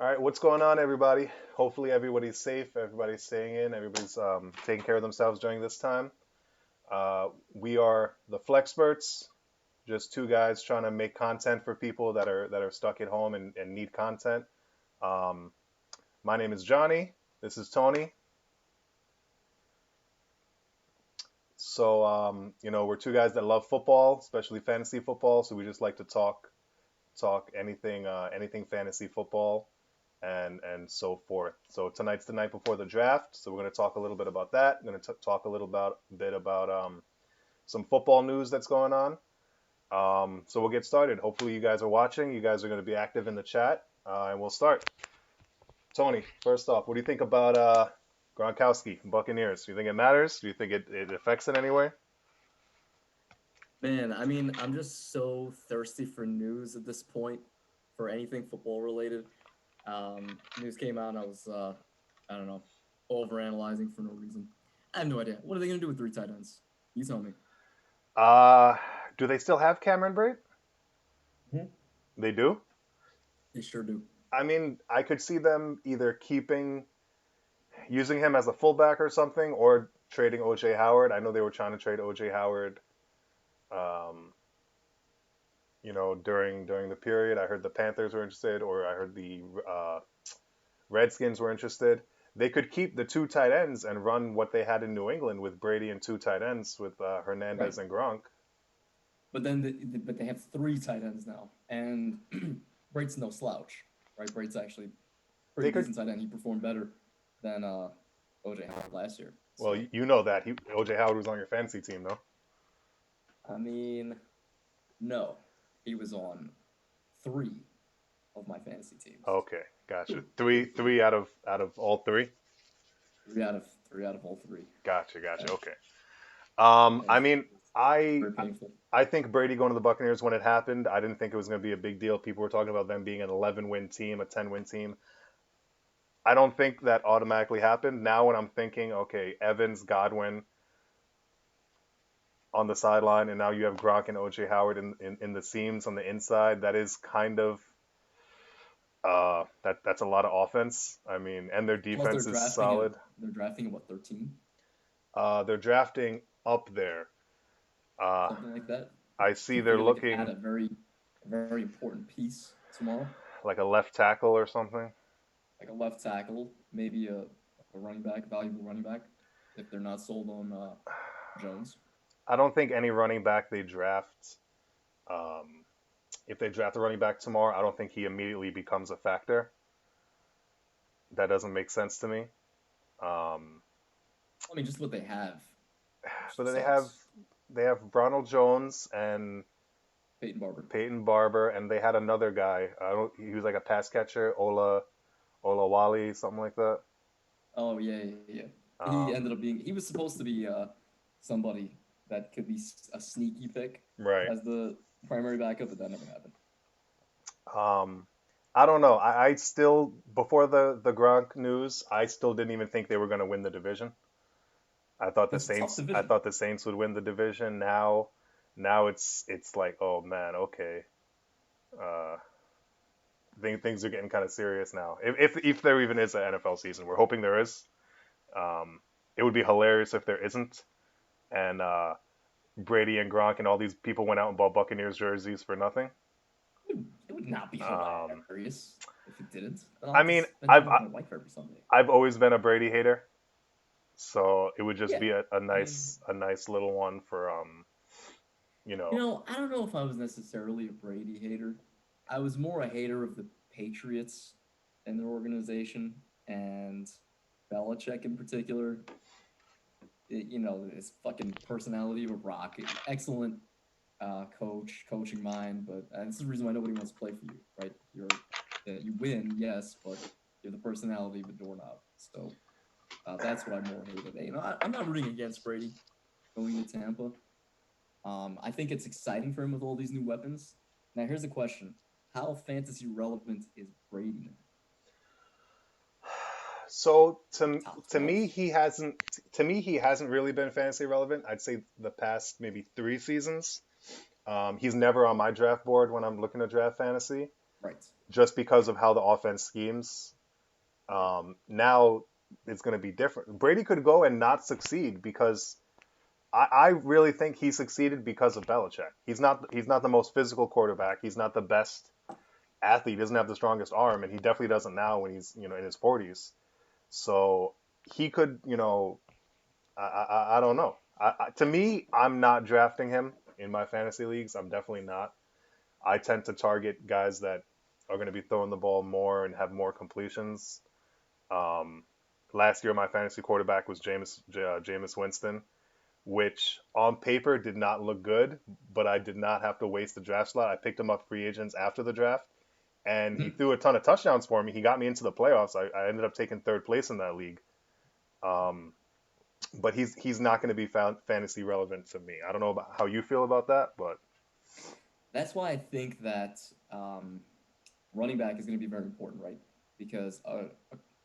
All right, what's going on, everybody? Hopefully, everybody's safe, everybody's staying in, everybody's taking care of themselves during this time. We are the Flexperts, just two guys trying to make content for people that are stuck at home and need content. Um, my name is Johnny. This is Tony. We're two guys that love football, especially fantasy football. So we just like to talk anything fantasy football and so forth. So tonight's the night before the draft, so we're going to talk a little bit about that. I'm going to talk a little bit about some football news that's going on. So we'll get started. Hopefully you guys are watching. You guys are going to be active in the chat, and we'll start. Tony, first off, what do you think about Gronkowski from Buccaneers? Do you think it matters? Do you think it affects it anyway? Man, I'm just so thirsty for news at this point, for anything football related. News came out, and I don't know, overanalyzing for no reason. I have no idea. What are they going to do with three tight ends? You tell me. Uh, do they still have Cameron Brate? Mhm. They do. They sure do. I mean, I could see them either using him as a fullback or something, or trading OJ Howard. I know they were trying to trade OJ Howard, um, during the period. I heard the Panthers were interested, or I heard the Redskins were interested. They could keep the two tight ends and run what they had in New England with Brady and two tight ends with Right. Hernandez and Gronk. But they have three tight ends now, and Brate's no slouch, right? Brate's actually pretty They could, decent tight end. He performed better than OJ Howard last year. well, So, you know that OJ Howard was on your fantasy team, though. I mean, no, he was on three of my fantasy teams. Okay, gotcha. Three, Three out of all three. three out of all three. Gotcha. And, Okay. and I it's mean, I very painful. I think Brady going to the Buccaneers when it happened, I didn't think it was going to be a big deal. People were talking about them being an 11-win team, a 10-win team. I don't think that automatically happened. Now when I'm thinking, okay, Evans, Godwin on the sideline, and now you have Gronk and OJ Howard in the seams on the inside, that is kind of that's a lot of offense. I mean, and their Plus, defense is solid. they're drafting at what 13, They're drafting up there. Uh, something like that. I Do see you they're figure they could add looking a very important piece tomorrow, like a left tackle or something. like a left tackle, maybe a running back, valuable running back, if they're not sold on Jones. I don't think any running back they draft, um, if they draft a running back tomorrow, I don't think he immediately becomes a factor. That doesn't make sense to me. Um, I mean, just what they have but then sucks. they have Ronald Jones and Peyton Barber. Peyton Barber, and they had another guy. I don't. He was like a pass catcher, Olawale, something like that. Oh yeah. He Um, ended up being. He was supposed to be somebody that could be a sneaky pick right. as the primary backup, but that never happened. Um, I don't know. I still before the Gronk news, I still didn't even think they were going to win the division. It's a tough I division. thought the Saints would win the division. Now it's like, oh man, okay. Uh, things are getting kind of serious now. If there even is an NFL season, we're hoping there is. Um, it would be hilarious if there isn't. And Brady and Gronk and all these people went out and bought Buccaneers jerseys for nothing. It would not be Um, hilarious if it didn't. Then I'll I have to mean, spend time with my wife every Sunday. I've always been a Brady hater, so it would just Yeah, be a I mean, nice little one for you know. I don't know if I was necessarily a Brady hater. I was more a hater of the Patriots and their organization and Belichick in particular. His fucking personality of a rock. Excellent coaching mind, but this is the reason why nobody wants to play for you, right? You win, yes, but you have the personality of a doorknob. So that's what I more hated. I'm not rooting against Brady going to Tampa. I think it's exciting for him with all these new weapons. Now, here's a question: how fantasy relevant is Brady now? So Top to 12. me, he hasn't really been fantasy relevant. I'd say the past maybe 3 seasons. He's never on my draft board when I'm looking to draft fantasy. Right. just because of how the offense schemes. Now it's going to be different. Brady could go and not succeed because I really think he succeeded because of Belichick. He's not the most physical quarterback. He's not the best athlete. He doesn't have the strongest arm, and he definitely doesn't now when he's in his 40s. So he could, I don't know. To me, I'm not drafting him in my fantasy leagues. I'm definitely not. I tend to target guys that are going to be throwing the ball more and have more completions. Um, Last year, my fantasy quarterback was Jameis Winston, which on paper did not look good, but I did not have to waste the draft slot. I picked him up free agents after the draft, and he Mhm. threw a ton of touchdowns for me. He got me into the playoffs. I ended up taking third place in that league. Um, but he's not going to be found fantasy relevant to me. I don't know about how you feel about that, but That's why I think that um, running back is going to be very important, right? Because a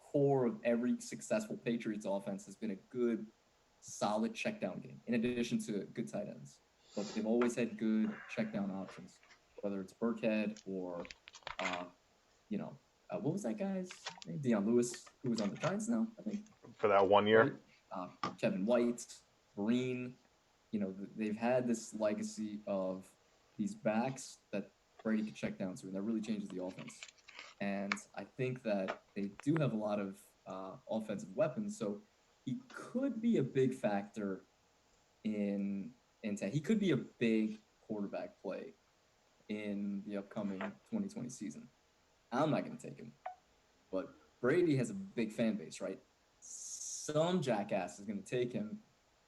core of every successful Patriots offense has been a good, solid check down game, in addition to good tight ends. But they've always had good check down options, whether it's Burkhead or, uh, what was that guy's name? Deion Lewis, who was on the Giants now, I think, for that 1 year, right? Uh, Kevin White, Breen, they've had this legacy of these backs that Brady could check down to, and that really changes the offense. And I think that they do have a lot of offensive weapons, so he could be a big factor in he could be a big quarterback play in the upcoming 2020 season. I'm not going to take him, but Brady has a big fan base, right? Some jackass is going to take him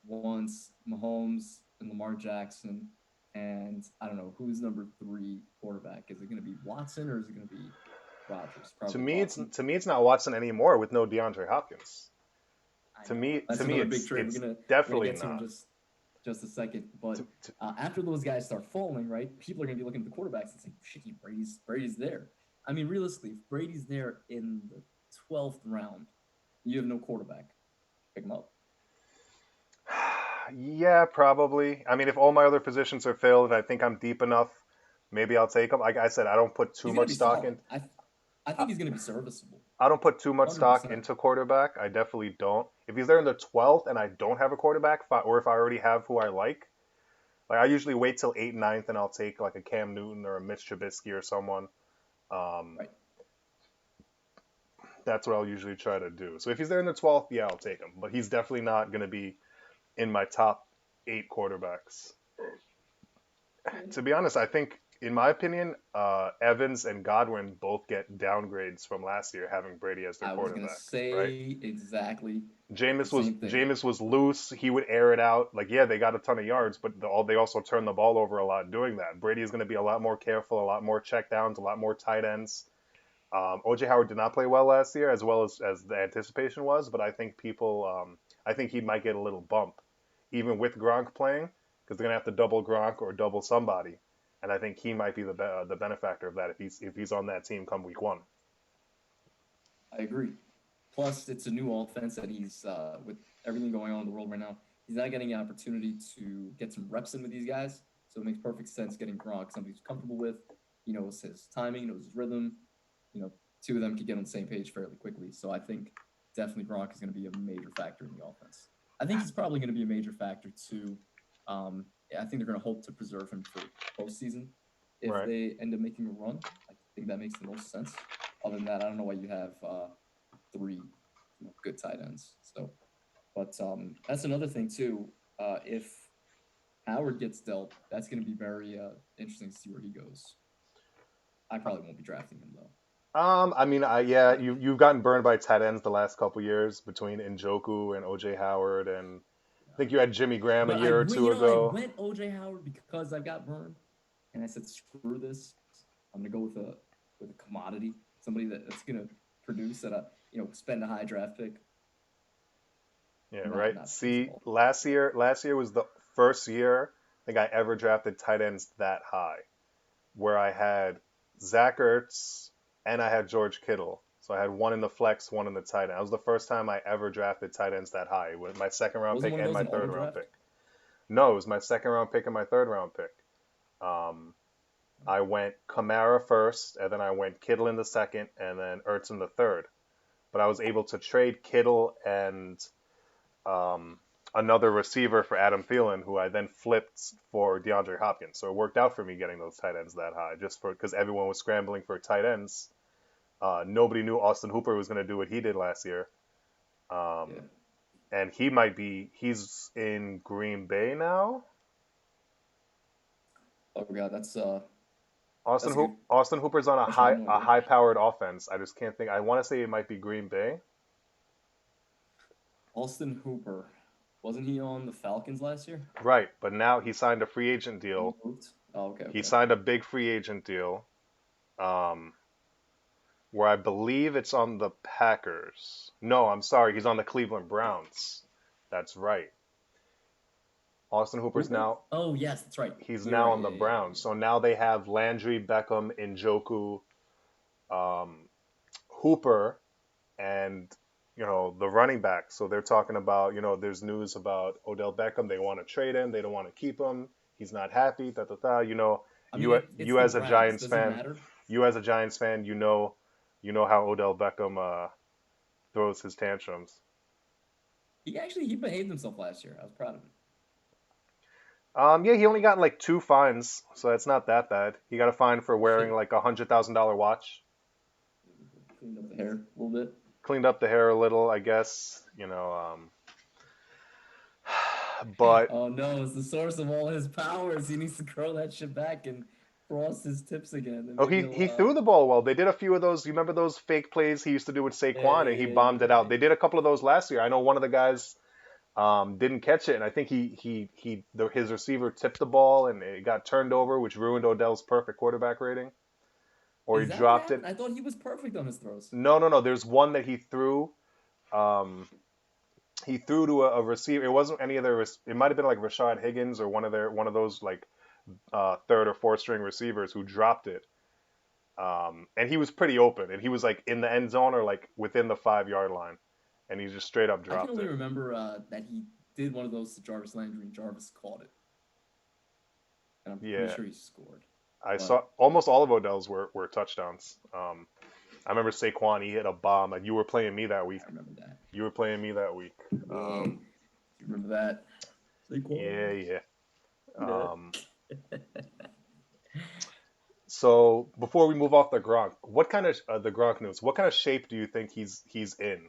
once Mahomes and Lamar Jackson and I don't know who's number three quarterback. Is it going to be Watson or is it going to be Rodgers? to Probably me, it's Watson. to me it's not Watson anymore with no DeAndre Hopkins. I To know me, that's to me, another big it's trade. We're it's gonna definitely get to in not. just a second. But To, after those guys start falling, right, people are gonna be looking at the quarterbacks and saying, "Shit, Brady's there." I mean, realistically, if Brady's there in the 12th round, you have no quarterback. Pick him up. yeah, probably. I mean, if all my other positions are filled, I think I'm deep enough. Maybe I'll take him. Like I said, I don't put too He's gonna much be stock solid. in. I I, think he's gonna be serviceable. I don't put too much stock 100%. into quarterback. I definitely don't. If he's there in the 12th and I don't have a quarterback, or if I already have who I like I usually wait till 8th, ninth, and I'll take like a Cam Newton or a Mitch Trubisky or someone. Um, Right. that's what I'll usually try to do. So if he's there in the 12th, yeah, I'll take him. But he's definitely not going to be in my top 8 quarterbacks. Yeah. To be honest, I think, in my opinion, Evans and Godwin both get downgrades from last year having Brady as their I was gonna quarterback, right? say exactly the Jameis was same thing. Jameis was loose. He would air it out. Like, yeah, they got a ton of yards, but they also turn the ball over a lot doing that. Brady is going to be a lot more careful, a lot more checkdowns, a lot more tight ends. OJ Howard did not play well as the anticipation was, but I think he might get a little bump, even with Gronk playing, because they're gonna have to double Gronk or double somebody, and I think he might be the benefactor of that if he's on that team come week 1. I agree. Plus, it's a new offense that he's with everything going on in the world right now. He's not getting an opportunity to get some reps in with these guys, so it makes perfect sense getting Gronk, somebody who's comfortable with. He knows his timing, knows his rhythm. You know, two of them could get on the same page fairly quickly. So I think definitely Gronk is going to be a major factor in the offense. I think he's probably going to be a major factor too. I think they're going to hope to preserve him for postseason if Right. they end up making a run. I think that makes the most sense. Other than that, I don't know why you have three good tight ends. So, but that's another thing too. If Howard gets dealt, that's going to be very interesting to see where he goes. I probably won't be drafting him though. I mean, yeah, Like, you've gotten burned by tight ends the last couple years between Njoku and OJ Howard, and I think you had Jimmy Graham a but I year or went, two I ago. went OJ Howard because I got burned, and I said, screw this. I'm gonna go with a commodity, somebody that's gonna produce at a spend a high draft pick. Yeah, right. Not See, feasible. last year was the first year I think I ever drafted tight ends that high, where I had Zach Ertz and I had George Kittle. So I had one in the flex, one in the tight end. That was the first time I ever drafted tight ends that high with my second round Wasn't pick one of and those my an auto third round draft? pick. No, it was my second round pick and my third round pick. Um, I went Kamara first, and then I went Kittle in the second, and then Ertz in the third. But I was able to trade Kittle and um, another receiver for Adam Thielen, who I then flipped for DeAndre Hopkins. So it worked out for me getting those tight ends that high, just for because everyone was scrambling for tight ends. Nobody knew Austin Hooper was going to do what he did last year. Yeah. And he's in Green Bay now. Oh god, Austin that's a good Austin Hooper's on question. I have no a idea. high powered offense. I just can't think. I want to say it might be Green Bay. Austin Hooper, wasn't he on the Falcons last year? Right, but now he signed a free agent And he deal. moved. Oh, okay, He okay. signed a big free agent deal, um, where I believe it's on the Packers. No, I'm sorry, he's on the Cleveland Browns. That's right. Austin Hooper's Hooper? now Oh yes, that's right. he's You're now right. on Yeah, the yeah, yeah, Browns. yeah. So now they have Landry, Beckham, Njoku, um, Hooper, and the running back. So they're talking about there's news about Odell Beckham. They want to trade him. They don't want to keep him. He's not happy. Da da da. I mean, it's You the as a Browns. Giants Does it fan, matter? you know how Odell Beckham throws his tantrums. He behaved himself last year. I was proud of him. Yeah, he only got like two fines, so that's not that bad. He got a fine for wearing Shit. like $100,000 watch. Cleaned up the hair a little bit. Cleaned up the hair a little, I guess. But Oh no, it's the source of all his powers. He needs to curl that shit back and frost his tips again, and oh, maybe he he'll. he threw the ball well. They did a few of those. You remember those fake plays he used to do with Yeah, Saquon, yeah, and he yeah, bombed yeah, it yeah, out. yeah. They did a couple of those last year. I know one of the guys didn't catch it, and I think his receiver tipped the ball, and it got turned over, which ruined Odell's perfect quarterback rating. Or he Is that what dropped it. happened? I thought he was perfect on his throws. No, no, no. There's one that he threw. Um, he threw to a receiver. It wasn't any of their. It might have been like Rashad Higgins or one of those like third or fourth string receivers who dropped it. And he was pretty open, and he was like in the end zone or like within the 5 yard line, and he just straight up I can dropped only it. remember that he did one of those to Jarvis Landry, and Jarvis caught it, and I'm pretty Yeah, sure he scored. I But saw almost all of Odell's were touchdowns. I remember Saquon, he hit a bomb, and you were playing me that week. I remember that. You were playing me that week. Yeah, do you remember that? Yeah, Saquon. yeah. Yeah. Um, so before we move off the Gronk, what kind of the Gronk news? What kind of shape do you think he's in?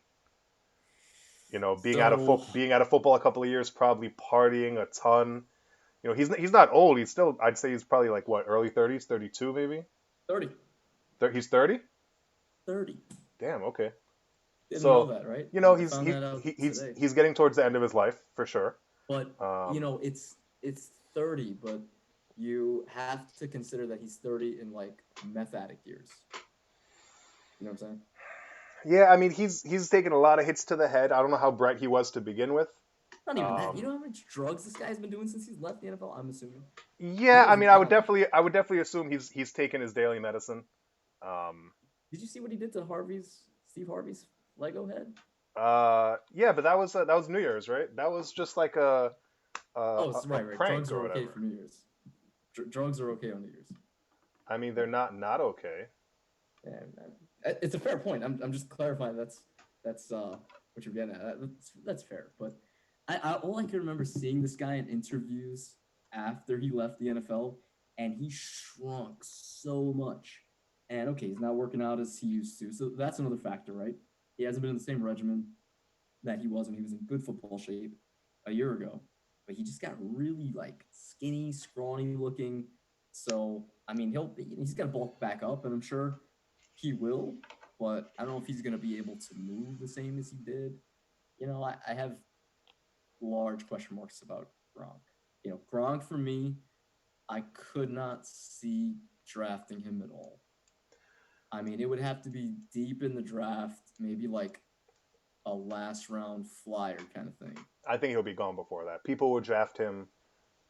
So Being out of football a couple of years, probably partying a ton. He's not old. He's still, I'd say he's probably like what, early 30s, 32 maybe. 30. He's 30. 30. Damn. Okay. Didn't know So, that, right? I he's found that out today. he's getting towards the end of his life for sure. But Um, it's 30, but you have to consider that he's 30 in like meth addict years. You know what I'm saying? yeah, I mean he's taken a lot of hits to the head. I don't know how bright he was to begin with. Not even that. You Um, know how much drugs this guy's been doing since he's left the NFL? I'm assuming. yeah, He I has mean not. I would definitely assume he's taken his daily medicine. Um, Did you see what he did to Steve Harvey's Lego head? yeah, but that was New Year's, right? That was just like Oh, it's a right, right. prank Drugs or are okay whatever. for New Year's. Drugs are okay on New Year's. I mean, they're not okay. And it's a fair point. I'm just clarifying. That's what you're getting at. That's fair. But all I can remember seeing this guy in interviews after he left the NFL, and he shrunk so much. And okay, he's not working out as he used to, so that's another factor, right? He hasn't been in the same regimen that he was when he was in good football shape a year ago. But he just got really like skinny, scrawny looking. So I mean, he's got to bulk back up, and I'm sure he will. But I don't know if he's going to be able to move the same as he did. I have large question marks about Gronk. Gronk for me, I could not see drafting him at all. I mean, it would have to be deep in the draft, maybe like a last round flyer kind of thing. I think he'll be gone before that. People will draft him.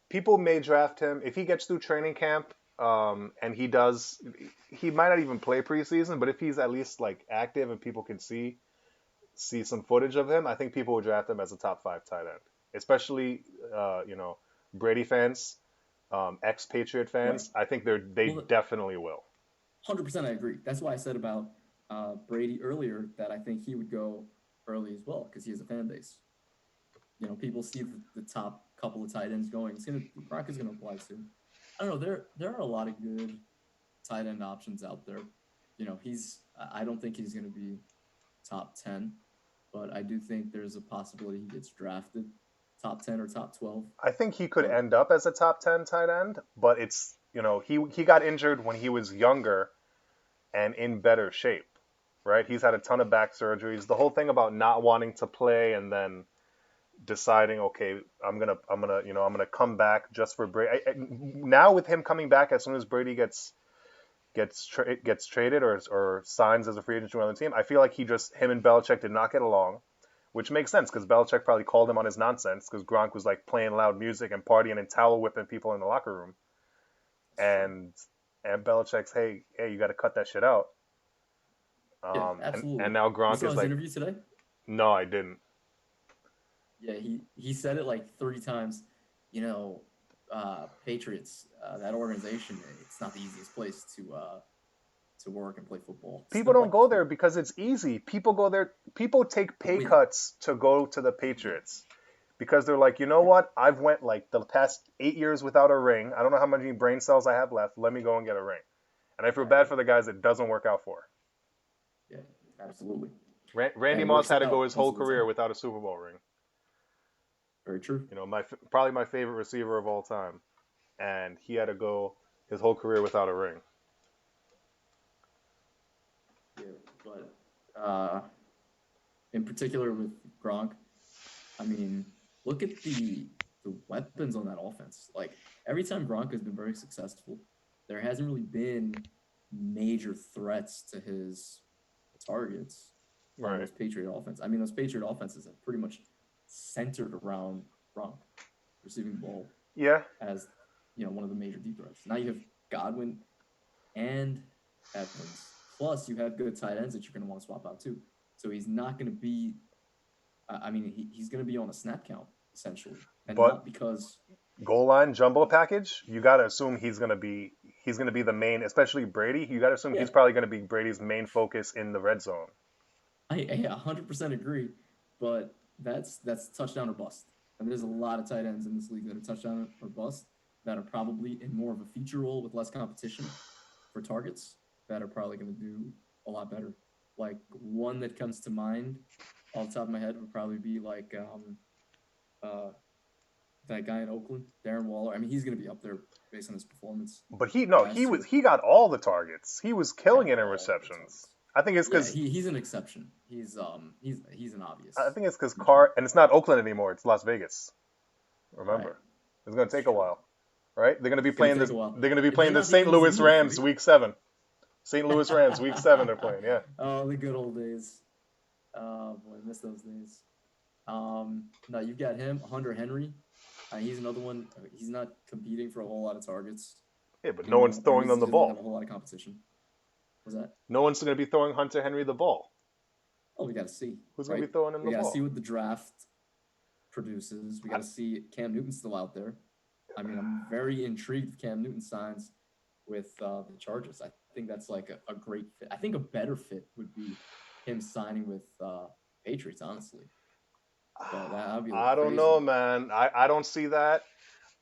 People may draft him if he gets through training camp. And he does. He might not even play preseason, but if he's at least like active and people can see some footage of him, I think people will draft him as a top 5 tight end, especially Brady fans. ex-Patriot Right. fans, I think they Well, definitely will. 100% I agree. That's why I said about Brady earlier that I think he would go early as well because he has a fan base. People see the top couple of tight ends going. Gronk is gonna apply soon. I don't know. There are a lot of good tight end options out there. I don't think he's gonna be top 10, but I do think there's a possibility he gets drafted top 10 or top 12. I think he could But end up as a top 10 tight end, but it's, he got injured when he was younger and in better shape, right? He's had a ton of back surgeries. The whole thing about not wanting to play and then deciding, okay, I'm gonna come back just for Brady. Now with him coming back as soon as Brady gets traded or signs as a free agent to another team, I feel like him and Belichick did not get along, which makes sense because Belichick probably called him on his nonsense because Gronk was like playing loud music and partying and towel whipping people in the locker room, it's true. and Belichick's, hey, you got to cut that shit out. Yeah, And absolutely. now You Gronk saw is his like, interview today? no, I didn't. Yeah, he said it like 3 times. Patriots, that organization, it's not the easiest place to work and play football. People don't go there because it's easy. People go there. People take To pay win. cuts to go to the Patriots because they're like, you know what? I've went like the past 8 years without a ring. I don't know how many brain cells I have left. Let me go and get a ring. And I feel bad for the guys it doesn't work out for. Yeah, absolutely. Randy And it Moss works had to go out his most whole of the career time. without a Super Bowl ring. Very true. Probably my favorite receiver of all time, and he had to go his whole career without a ring. Yeah, but in particular with Gronk, I mean, look at the weapons on that offense. Like every time Gronk has been very successful, there hasn't really been major threats to his targets on Right. those Patriot offense. I mean, those Patriot offenses have pretty much centered around Gronk receiving the ball Yeah, as one of the major deep threats. Now you have Godwin and Evans. Plus, you have good tight ends that you're going to want to swap out too. So he's not going to be. I mean, he's going to be on a snap count essentially, and but not because. goal line jumbo package, you got to assume he's gonna be the main, especially Brady. You got to assume Yeah, he's probably gonna be Brady's main focus in the red zone. I 100% agree, but that's touchdown or bust. And there's a lot of tight ends in this league that are touchdown or bust that are probably in more of a feature role with less competition for targets that are probably going to do a lot better. Like one that comes to mind off the top of my head would probably be like uh, that guy in Oakland, Darren Waller. I mean, he's going to be up there based on his performance But he no, he last was year. he got all the targets. He was He got killing it in all the receptions. targets. I think it's Yeah, because he's an exception. He's an I obvious think it's because feature. Carr and it's not Oakland anymore. It's Las Vegas. Right. Remember, it's gonna It's take a true. while, right? They're gonna be It's gonna playing take this. a while. They're gonna be They're playing the not being St. able to Louis move, Rams right? week 7. St. Louis Rams week 7. They're playing. Yeah. Oh, the good old days. Oh boy, I miss those days. No, you've got him, Hunter Henry. He's another one. He's not competing for a whole lot of targets. Yeah, but no one's Or throwing them he the doesn't have a ball. whole lot of competition. Was that? No one's gonna be throwing Hunter Henry the ball. Oh, we got to see, Who's gonna right? be throwing him We the got to see ball? what the draft produces. We got to see Cam Newton's still out there. I mean, I'm very intrigued if Cam Newton signs with the Chargers. I think that's like a great fit. I think a better fit would be him signing with Patriots, honestly. But that would be like I don't know, crazy. man. I don't see that.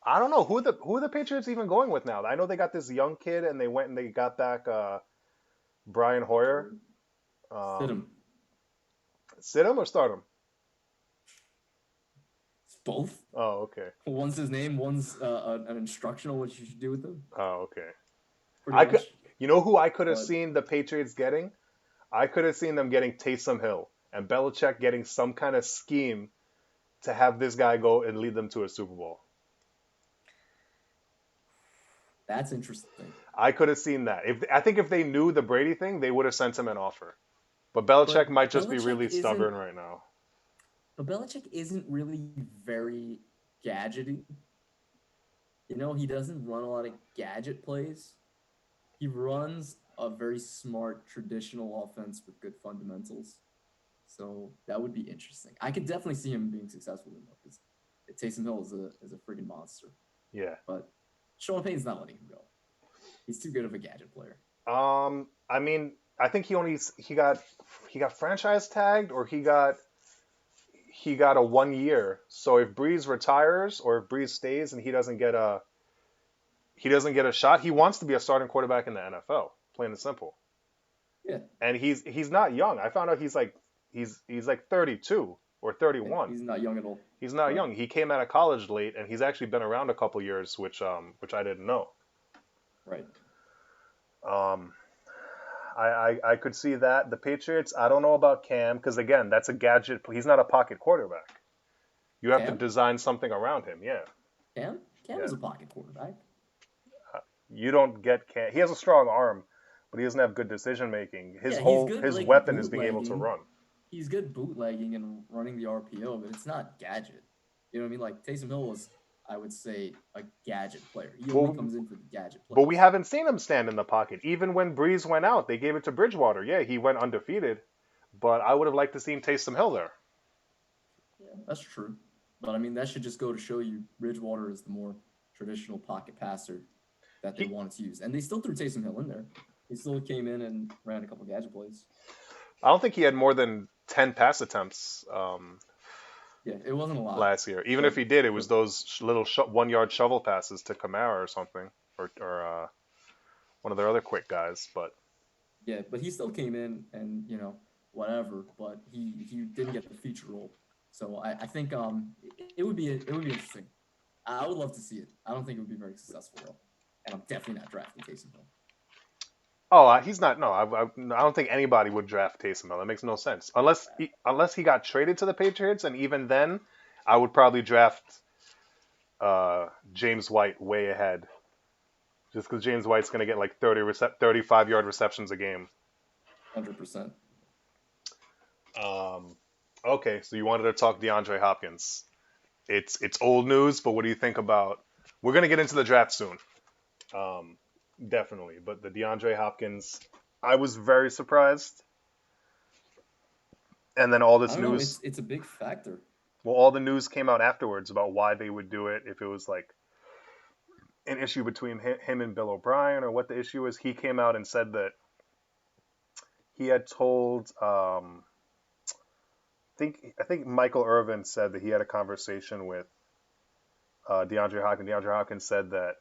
I don't know who the Patriots even going with now. I know they got this young kid and they went and they got back Brian Hoyer. Sit him. Um, Sit him or start him? It's both. Oh, okay. One's his name, one's an instructional what you should do with them, Oh, okay. pretty I could, much. who I could have But seen the Patriots getting? I could have seen them getting Taysom Hill and Belichick getting some kind of scheme to have this guy go and lead them to a Super Bowl. that's interesting. I could have seen that. I think if they knew the Brady thing, they would have sent him an offer. But Belichick But might just be really stubborn right now. Belichick isn't really very gadgety. He doesn't run a lot of gadget plays. He runs a very smart traditional offense with good fundamentals. So that would be interesting. I could definitely see him being successful in that because Taysom Hill is a freaking monster. Yeah. But Sean Payton's not letting him go. He's too good of a gadget player. I mean, I think he got franchise tagged, or he got a 1 year. So if Breeze retires or if Breeze stays and he doesn't get a shot, he wants to be a starting quarterback in the NFL, plain and simple. Yeah, And he's not young. I found out he's like 32 or yeah, 31. he's not young at all. He's not Correct. young. He came out of college late, and he's actually been around a couple years, which I didn't know. Right. Um, I could see that the Patriots. I don't know about Cam because again, that's a gadget. He's not a pocket quarterback. You have to Cam? design something around him. Yeah, Cam? Cam yeah. is a pocket quarterback. You don't get Cam. He has a strong arm, but he doesn't have good decision making. His Yeah, he's whole good his like weapon is being able to bootlegging. run. He's good bootlegging and running the RPO, but it's not gadget. You know what I mean? Like Taysom Hill was, I would say, a gadget player. He only Well, comes in for the gadget but we plays. haven't seen him stand in the pocket. Even when Breeze went out, they gave it to Bridgewater. Yeah, he went undefeated, but I would have liked to see Taysom Hill there. Yeah, that's true. But I mean, that should just go to show you Bridgewater is the more traditional pocket passer that they He, wanted to use. And they still threw Taysom Hill in there. He still came in and ran a couple gadget plays. I don't think he had more than 10 pass attempts Yeah, it wasn't a lot, last year. Even but if he did, it but was those little 1 yard shovel passes to Kamara or something, or one of their other quick guys. But yeah, but he still came in and whatever, but he didn't get the feature role. So I think it would be interesting. I would love to see it. I don't think it would be very successful though, and I'm definitely not drafting Taysom Hill. oh, he's not. No, I don't think anybody would draft Taysom Hill. That makes no sense unless he got traded to the Patriots, and even then, I would probably draft James White way ahead, just because James White's going to get like 35-yard receptions a game. 100%. Um, okay, so you wanted to talk DeAndre Hopkins. It's old news, but what do you think about? We're going to get into the draft soon, um, definitely. But the DeAndre Hopkins, I was very surprised, and then all I this don't know. news. It's a big factor. Well, all the news came out afterwards about why they would do it. If it was like an issue between him and Bill O'Brien, or what the issue is, he came out and said that he had told I think Michael Irvin said that he had a conversation with DeAndre Hopkins. DeAndre Hopkins said that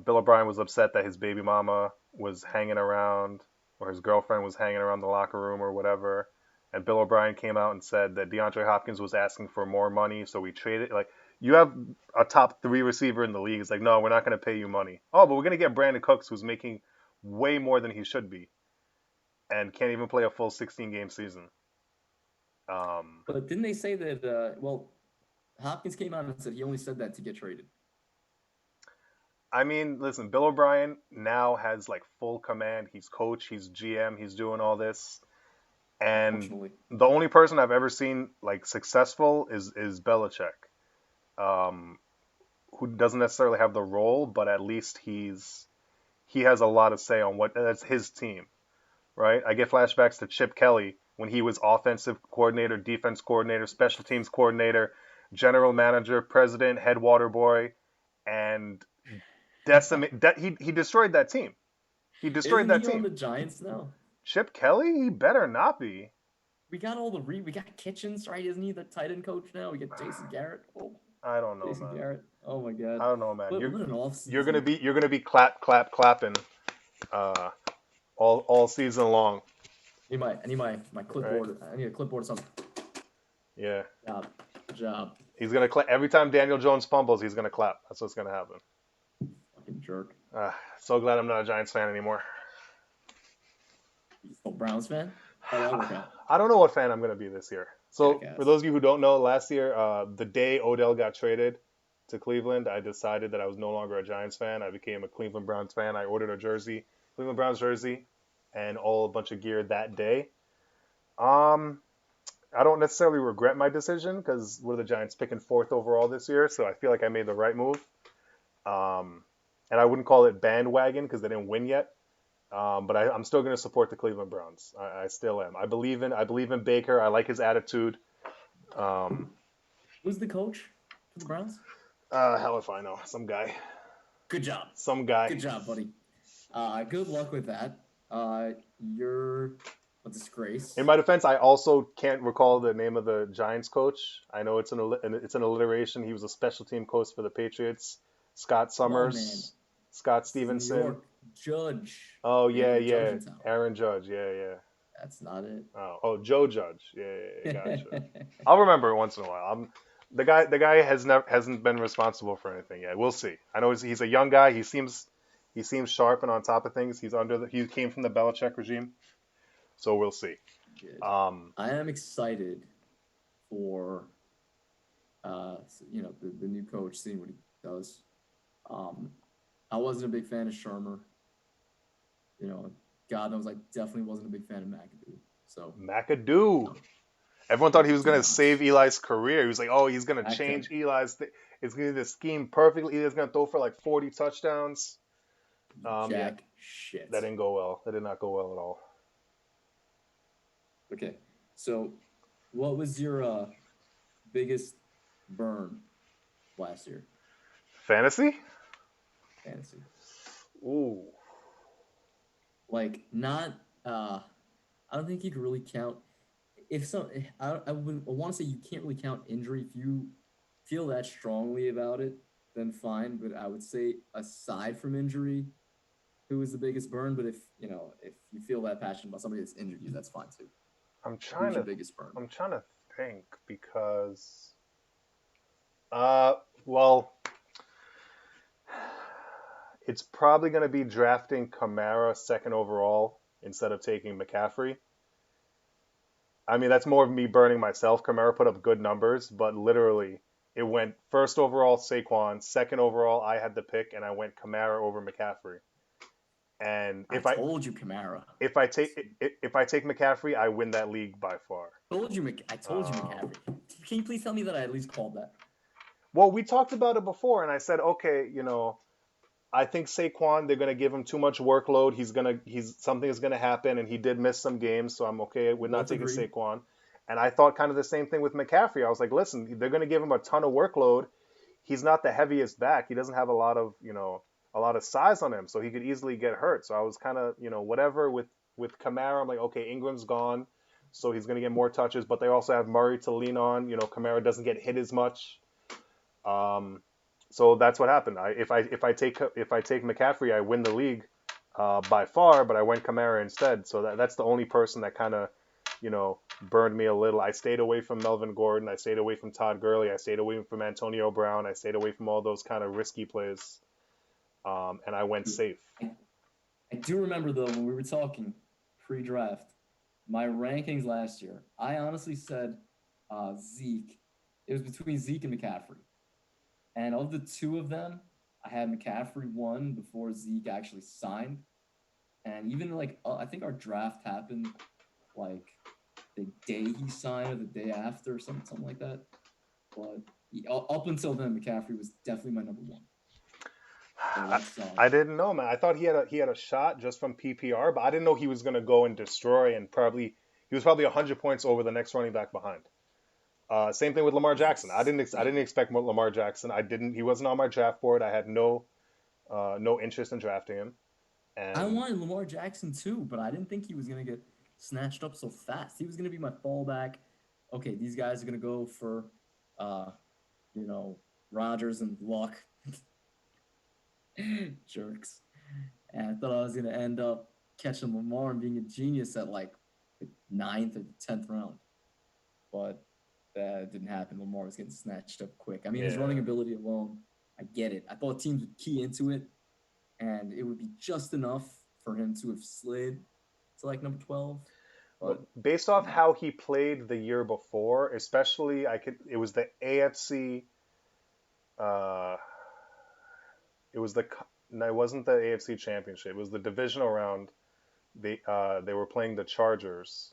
Bill O'Brien was upset that his baby mama was hanging around, or his girlfriend was hanging around the locker room or whatever. And Bill O'Brien came out and said that DeAndre Hopkins was asking for more money, so we traded. Like, you have a top three receiver in the league. It's like, no, we're not going to pay you money. Oh, but we're going to get Brandon Cooks, who's making way more than he should be, and can't even play a full 16-game season. Um, But didn't they say that? Well, Hopkins came out and said he only said that to get traded. I mean, listen, Bill O'Brien now has like full command. He's coach, he's GM, he's doing all this. And Unfortunately, the only person I've ever seen like successful is Belichick, um, who doesn't necessarily have the role, but at least he has a lot of say on what that's his team, right? I get flashbacks to Chip Kelly when he was offensive coordinator, defense coordinator, special teams coordinator, general manager, president, head water boy, and he destroyed that team. He destroyed isn't that he on team. the Giants now? Chip Kelly, he better not be. We got we got Kitchens, right? Isn't he the tight end coach now? We got Jason Garrett. Oh, I don't know, Jason man. Garrett. Oh my God. I don't know, man. What an off You're gonna season. be you're gonna be clapping uh, all season long, I need my right? clipboard. I need a clipboard or something. Yeah. Job. Good job. He's gonna clap every time Daniel Jones fumbles. He's gonna clap. That's what's gonna happen. Fucking jerk. So glad I'm not a Giants fan anymore. You still Browns fan? How'd that work out? I don't know what fan I'm gonna be this year. So for Jackass. those of you who don't know, last year, the day Odell got traded to Cleveland, I decided that I was no longer a Giants fan. I became a Cleveland Browns fan. I ordered a jersey, Cleveland Browns jersey, and a bunch of gear that day. Um, I don't necessarily regret my decision because what are the Giants picking fourth overall this year? So I feel like I made the right move. Um, and I wouldn't call it bandwagon because they didn't win yet. But I'm still going to support the Cleveland Browns. I still am. I believe in Baker. I like his attitude. Um, Who's the coach for the Browns? hell if I know, some guy. Good job. Some guy. Good job, buddy. Good luck with that. You're a In disgrace. my defense, I also can't recall the name of the Giants coach. I know it's an alliteration. He was a special team coach for the Patriots. Scott Come on, man. Summers, Scott This is New Stevenson. York. Judge. Oh They yeah, have a judge yeah. in town. Aaron Judge. Yeah, yeah. That's not it. Oh, Joe Judge. Yeah, yeah, yeah, gotcha. I'll remember it once in a while. The guy hasn't been responsible for anything yet. We'll see. I know he's a young guy. He seems sharp and on top of things. He came from the Belichick regime, so we'll see. Good. Um, I am excited for the new coach, seeing what he does. Um, I wasn't a big fan of Shermer. You know, God knows I definitely wasn't a big fan of McAdoo. So McAdoo. no, Everyone thought he was do gonna not save Eli's career. He was like, oh, he's gonna back then. change Eli's. It's gonna be the scheme perfectly. Eli's gonna throw for like 40 touchdowns. Yeah, Jack shit. that didn't go well. That did not go well at all. Okay, so what was your biggest burn last year? Fantasy? Fantasy, Ooh. like not. I don't think you could really count. If some, I want to say you can't really count injury. If you feel that strongly about it, then fine. But I would say aside from injury, who was the biggest burn? But if you feel that passionate about somebody that's injured you, that's fine too. I'm trying Who's your to biggest burn? I'm trying to think because uh well it's probably gonna be drafting Kamara second overall instead of taking McCaffrey. I mean that's more of me burning myself. Kamara put up good numbers, but literally it went first overall Saquon, second overall I had the pick and I went Kamara over McCaffrey. And I told you, Kamara. if I take McCaffrey, I win that league by far. I told you, Um, McCaffrey. Can you please tell me that I at least called that? well, we talked about it before, and I said, okay, I think Saquon, they're gonna give him too much workload. He's something is gonna happen, and he did miss some games, so I'm okay with not Both taking agreed. Saquon. And I thought kind of the same thing with McCaffrey. I was like, listen, they're gonna give him a ton of workload. He's not the heaviest back. He doesn't have a lot of size on him, so he could easily get hurt. So I was kind of whatever with Kamara. I'm like, okay, Ingram's gone, so he's gonna get more touches, but they also have Murray to lean on. Kamara doesn't get hit as much. Um, so that's what happened. If I take McCaffrey, I win the league by far. But I went Kamara instead. So that's the only person that kind of burned me a little. I stayed away from Melvin Gordon. I stayed away from Todd Gurley. I stayed away from Antonio Brown. I stayed away from all those kind of risky plays. And I went safe. I do remember though when we were talking pre-draft, my rankings last year. I honestly said Zeke. It was between Zeke and McCaffrey, and of the two of them, I had McCaffrey one before Zeke actually signed, and even like I think our draft happened like the day he signed or the day after, or something like that. But up until then, McCaffrey was definitely my number one. So I, that's I didn't know, man. I thought he had a shot just from PPR, but I didn't know he was gonna go and destroy and probably he was probably 100 points over the next running back behind. Same thing with Lamar Jackson. I didn't insane. expect Lamar Jackson. I didn't. He wasn't on my draft board. I had no interest in drafting him. I And wanted Lamar Jackson too, but I didn't think he was gonna get snatched up so fast. He was gonna be my fallback. Okay, these guys are gonna go for, uh, you know, Rogers and Luck, jerks. And I thought I was gonna end up catching Lamar and being a genius at like the ninth or the 10th round, but that didn't happen. Lamar was getting snatched up quick. I mean, his running yeah, ability alone, I get it. I thought teams would key into it, and it would be just enough for him to have slid to like number 12, but but based off no. how he played the year before, especially it was the AFC. Uh, it was the no, it wasn't the AFC Championship. It was the divisional round. They were playing the Chargers,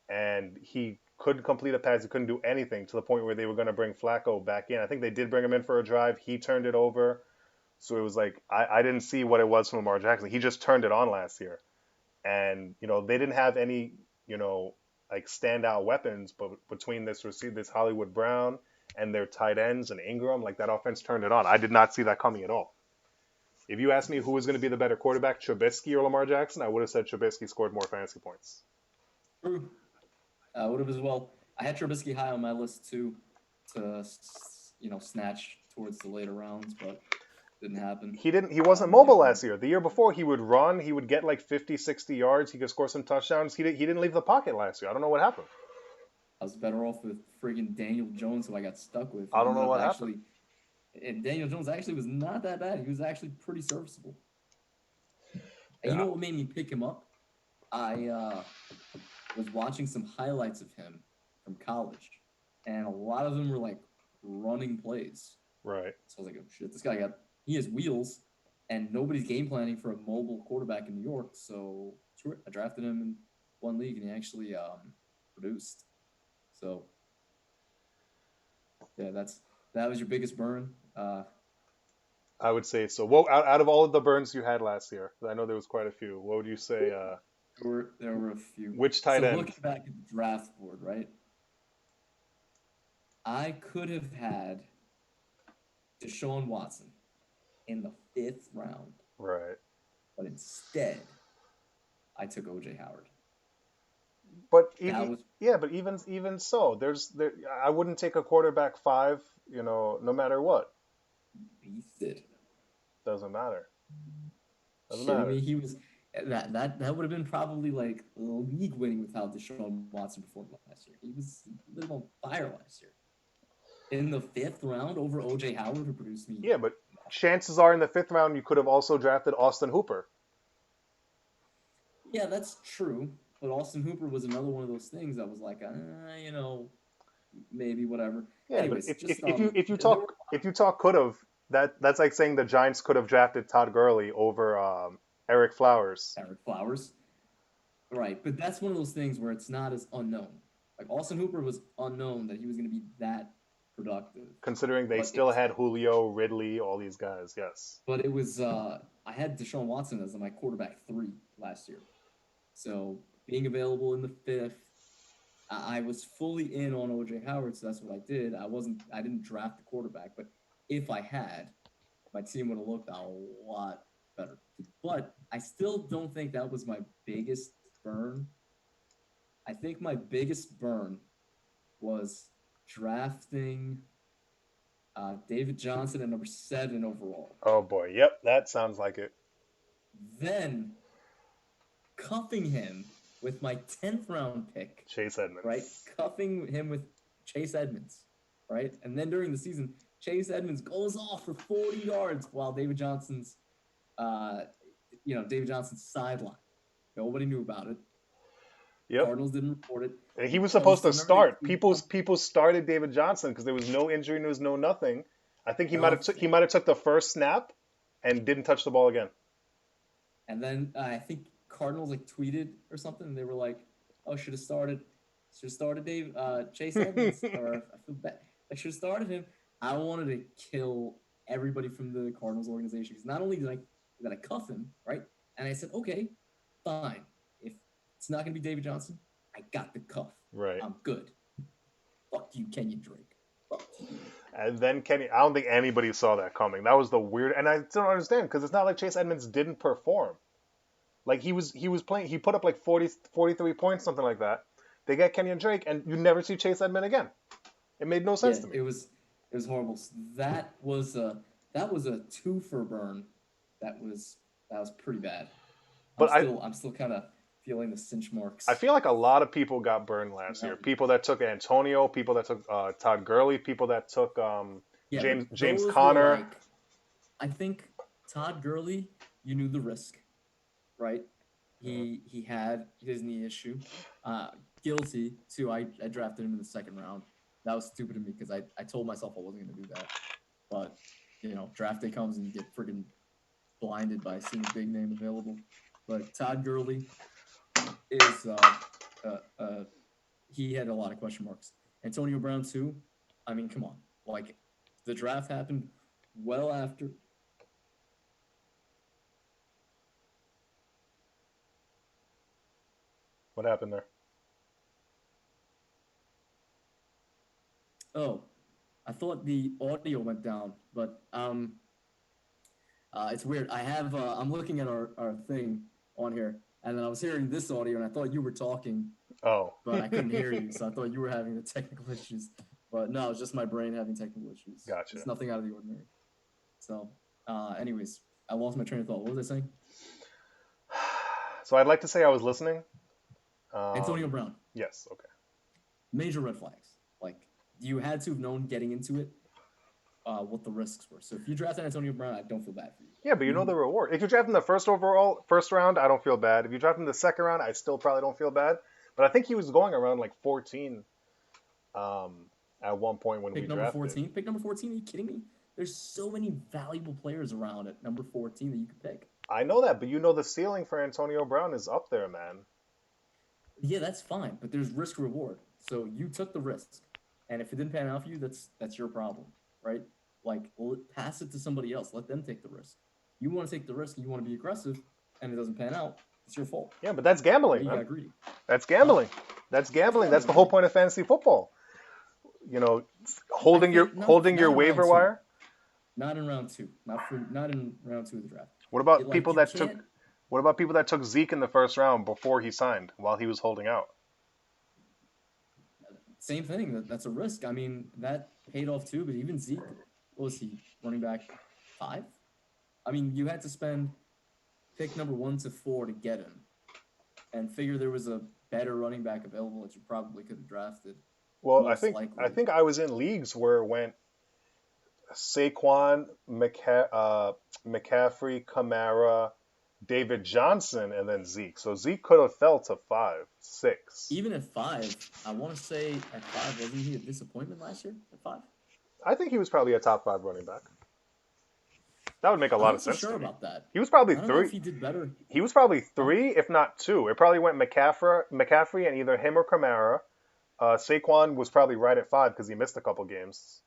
and he couldn't complete a pass. He couldn't do anything to the point where they were going to bring Flacco back in. I think they did bring him in for a drive. He turned it over. So it was like I didn't see what it was from Lamar Jackson. He just turned it on last year, and they didn't have any like standout weapons, but between this Hollywood Brown and their tight ends and Ingram, like that offense turned it on. I did not see that coming at all. If you asked me who was going to be the better quarterback, Trubisky or Lamar Jackson, I would have said Trubisky scored more fantasy points. True. I would have as well. I had Trubisky high on my list too, to snatch towards the later rounds, but didn't happen. He wasn't You mobile know, last year. The year before he would run, he would get like 50, 60 yards, he could score some touchdowns. He didn't leave the pocket last year. I don't know what happened. I was better off with friggin' Daniel Jones, who I got stuck with. He I don't ended know up what happened. actually, and Daniel Jones actually was not that bad. He was actually pretty serviceable. And you Yeah. know what made me pick him up? I was watching some highlights of him from college, and a lot of them were like running plays. Right. So I was like, oh shit, he has wheels, and nobody's game planning for a mobile quarterback in New York. So sure, I drafted him in one league, and he actually produced. So yeah, that was your biggest burn. I would say so. Well, out of all of the burns you had last year, I know there was quite a few. What would you say? There were a few. Which tight So end? looking back at the draft board, right? I could have had Deshaun Watson in the 5th round, Right. but instead I took OJ Howard. But That even was yeah, but even so, I wouldn't take a quarterback 5. No matter what, beasted. doesn't matter. Doesn't Kidding matter. me? He was that would have been probably like league winning with how Deshaun Watson performed last year. He was lit on fire last year. In the 5th round over OJ Howard, who produced me. Yeah, but chances are in the 5th round you could have also drafted Austin Hooper. Yeah, that's true. But Austin Hooper was another one of those things that was like, maybe whatever. Yeah, but Anyways, just there were if you talk could have, that's like saying the Giants could have drafted Todd Gurley over Eric Flowers, Eric Flowers, right? But that's one of those things where it's not as unknown. Like Austin Hooper was unknown that he was going to be that productive, considering they but still it's had Julio, Ridley, all these guys. Yes. but it was I had Deshaun Watson as my quarterback 3 last year, so being available in the 5th. I was fully in on OJ Howard, so that's what I did. I didn't draft the quarterback, but if I had, my team would have looked a lot better. But I still don't think that was my biggest burn. I think my biggest burn was drafting David Johnson at number 7 overall. Oh boy. Yep, that sounds like it. Then cuffing him with my 10th round pick, Chase right? Edmonds. Cuffing him with Chase Edmonds, right? And then during the season, Chase Edmonds goes off for 40 yards while David Johnson's sideline. Nobody knew about it. Yep. Cardinals didn't report it. And he was supposed Posted to on their start. YouTube. People started David Johnson because there was no injury, and there was no nothing. I think Nothing. he might have took the first snap and didn't touch the ball again. And then I think Cardinals like tweeted or something, and they were like, "Oh, should have started Chase Edmonds, or I feel bad. I should have started him." I wanted to kill everybody from the Cardinals organization because not only did I cuff him, right, and I said, "Okay, fine. If it's not gonna be David Johnson, I got the cuff. Right. I'm good. Fuck you, Kenyon Drake. Fuck you." And then Kenny, I don't think anybody saw that coming. That was the weird, and I still don't understand because it's not like Chase Edmonds didn't perform. Like he was playing, he put up like 40, 43 points, something like that. They get Kenyon Drake, and you never see Chase Edmonds again. It made no sense Yeah, to me. it was horrible. That was a 2 for burn. That was pretty bad. But I'm still kind of feeling the cinch marks. I feel like a lot of people got burned last year. People that took Antonio, people that took Todd Gurley, people that took Yeah, James those were Conner. like, I think Todd Gurley, you knew the risk, right? He had his knee issue. Guilty too. I drafted him in the 2nd round. That was stupid of me because I told myself I wasn't going to do that. But draft day comes and you get freaking blinded by seeing a big name available. But Todd Gurley is he had a lot of question marks. Antonio Brown too. I mean, come on. Like the draft happened well after. What happened there? Oh, I thought the audio went down, but It's weird. I'm looking at our thing on here, and then I was hearing this audio, and I thought you were talking, Oh, but I couldn't hear you, so I thought you were having the technical issues. But no, it's just my brain having technical issues. gotcha. It's nothing out of the ordinary. So, anyways, I lost my train of thought. What was I saying? So I'd like to say I was listening. Antonio Brown, Yes. Okay. major red flags. Like you had to have known getting into it what the risks were. So if you drafted Antonio Brown, I don't feel bad for you. Yeah, but you know the reward. If you draft in the first round, I don't feel bad. If you draft in the second round, I still probably don't feel bad. But I think he was going around like 14 at one point when we Pick number drafted. 14. Pick number 14. Are you kidding me? There's so many valuable players around at number 14 that you could pick. I know that, but you know the ceiling for Antonio Brown is up there, man. Yeah, that's fine, but there's risk reward. So you took the risk, and if it didn't pan out for you, that's your problem, right? Like, pass it to somebody else. Let them take the risk. You want to take the risk, and you want to be aggressive, and it doesn't pan out. It's your fault. Yeah, but that's gambling, You man. got greedy. That's gambling. That's gambling. That's the whole point of fantasy football. You know, holding your waiver wire. Not in round two. Not in round two of the draft. What about Like, people you that can't. took? What about people that took Zeke in the first round before he signed, while he was holding out? Same thing. That's a risk. I mean, that paid off too. But even Zeke, what was he running back 5? I mean, you had to spend pick number 1 to 4 to get him, and figure there was a better running back available that you probably could have drafted. Well, Most likely. I think I was in leagues where it went Saquon, McCaffrey, Kamara, David Johnson, and then Zeke. So Zeke could have fell to 5, 6. Even at 5, I want to say at 5, wasn't he a disappointment last year? At 5, I think he was probably a top 5 running back. That would make a lot I'm of not so sense sure to me. about that. He was probably I don't know if 3. he did better. He was probably 3, if not 2. It probably went McCaffrey, and either him or Kamara. Saquon was probably right at 5 because he missed a couple games.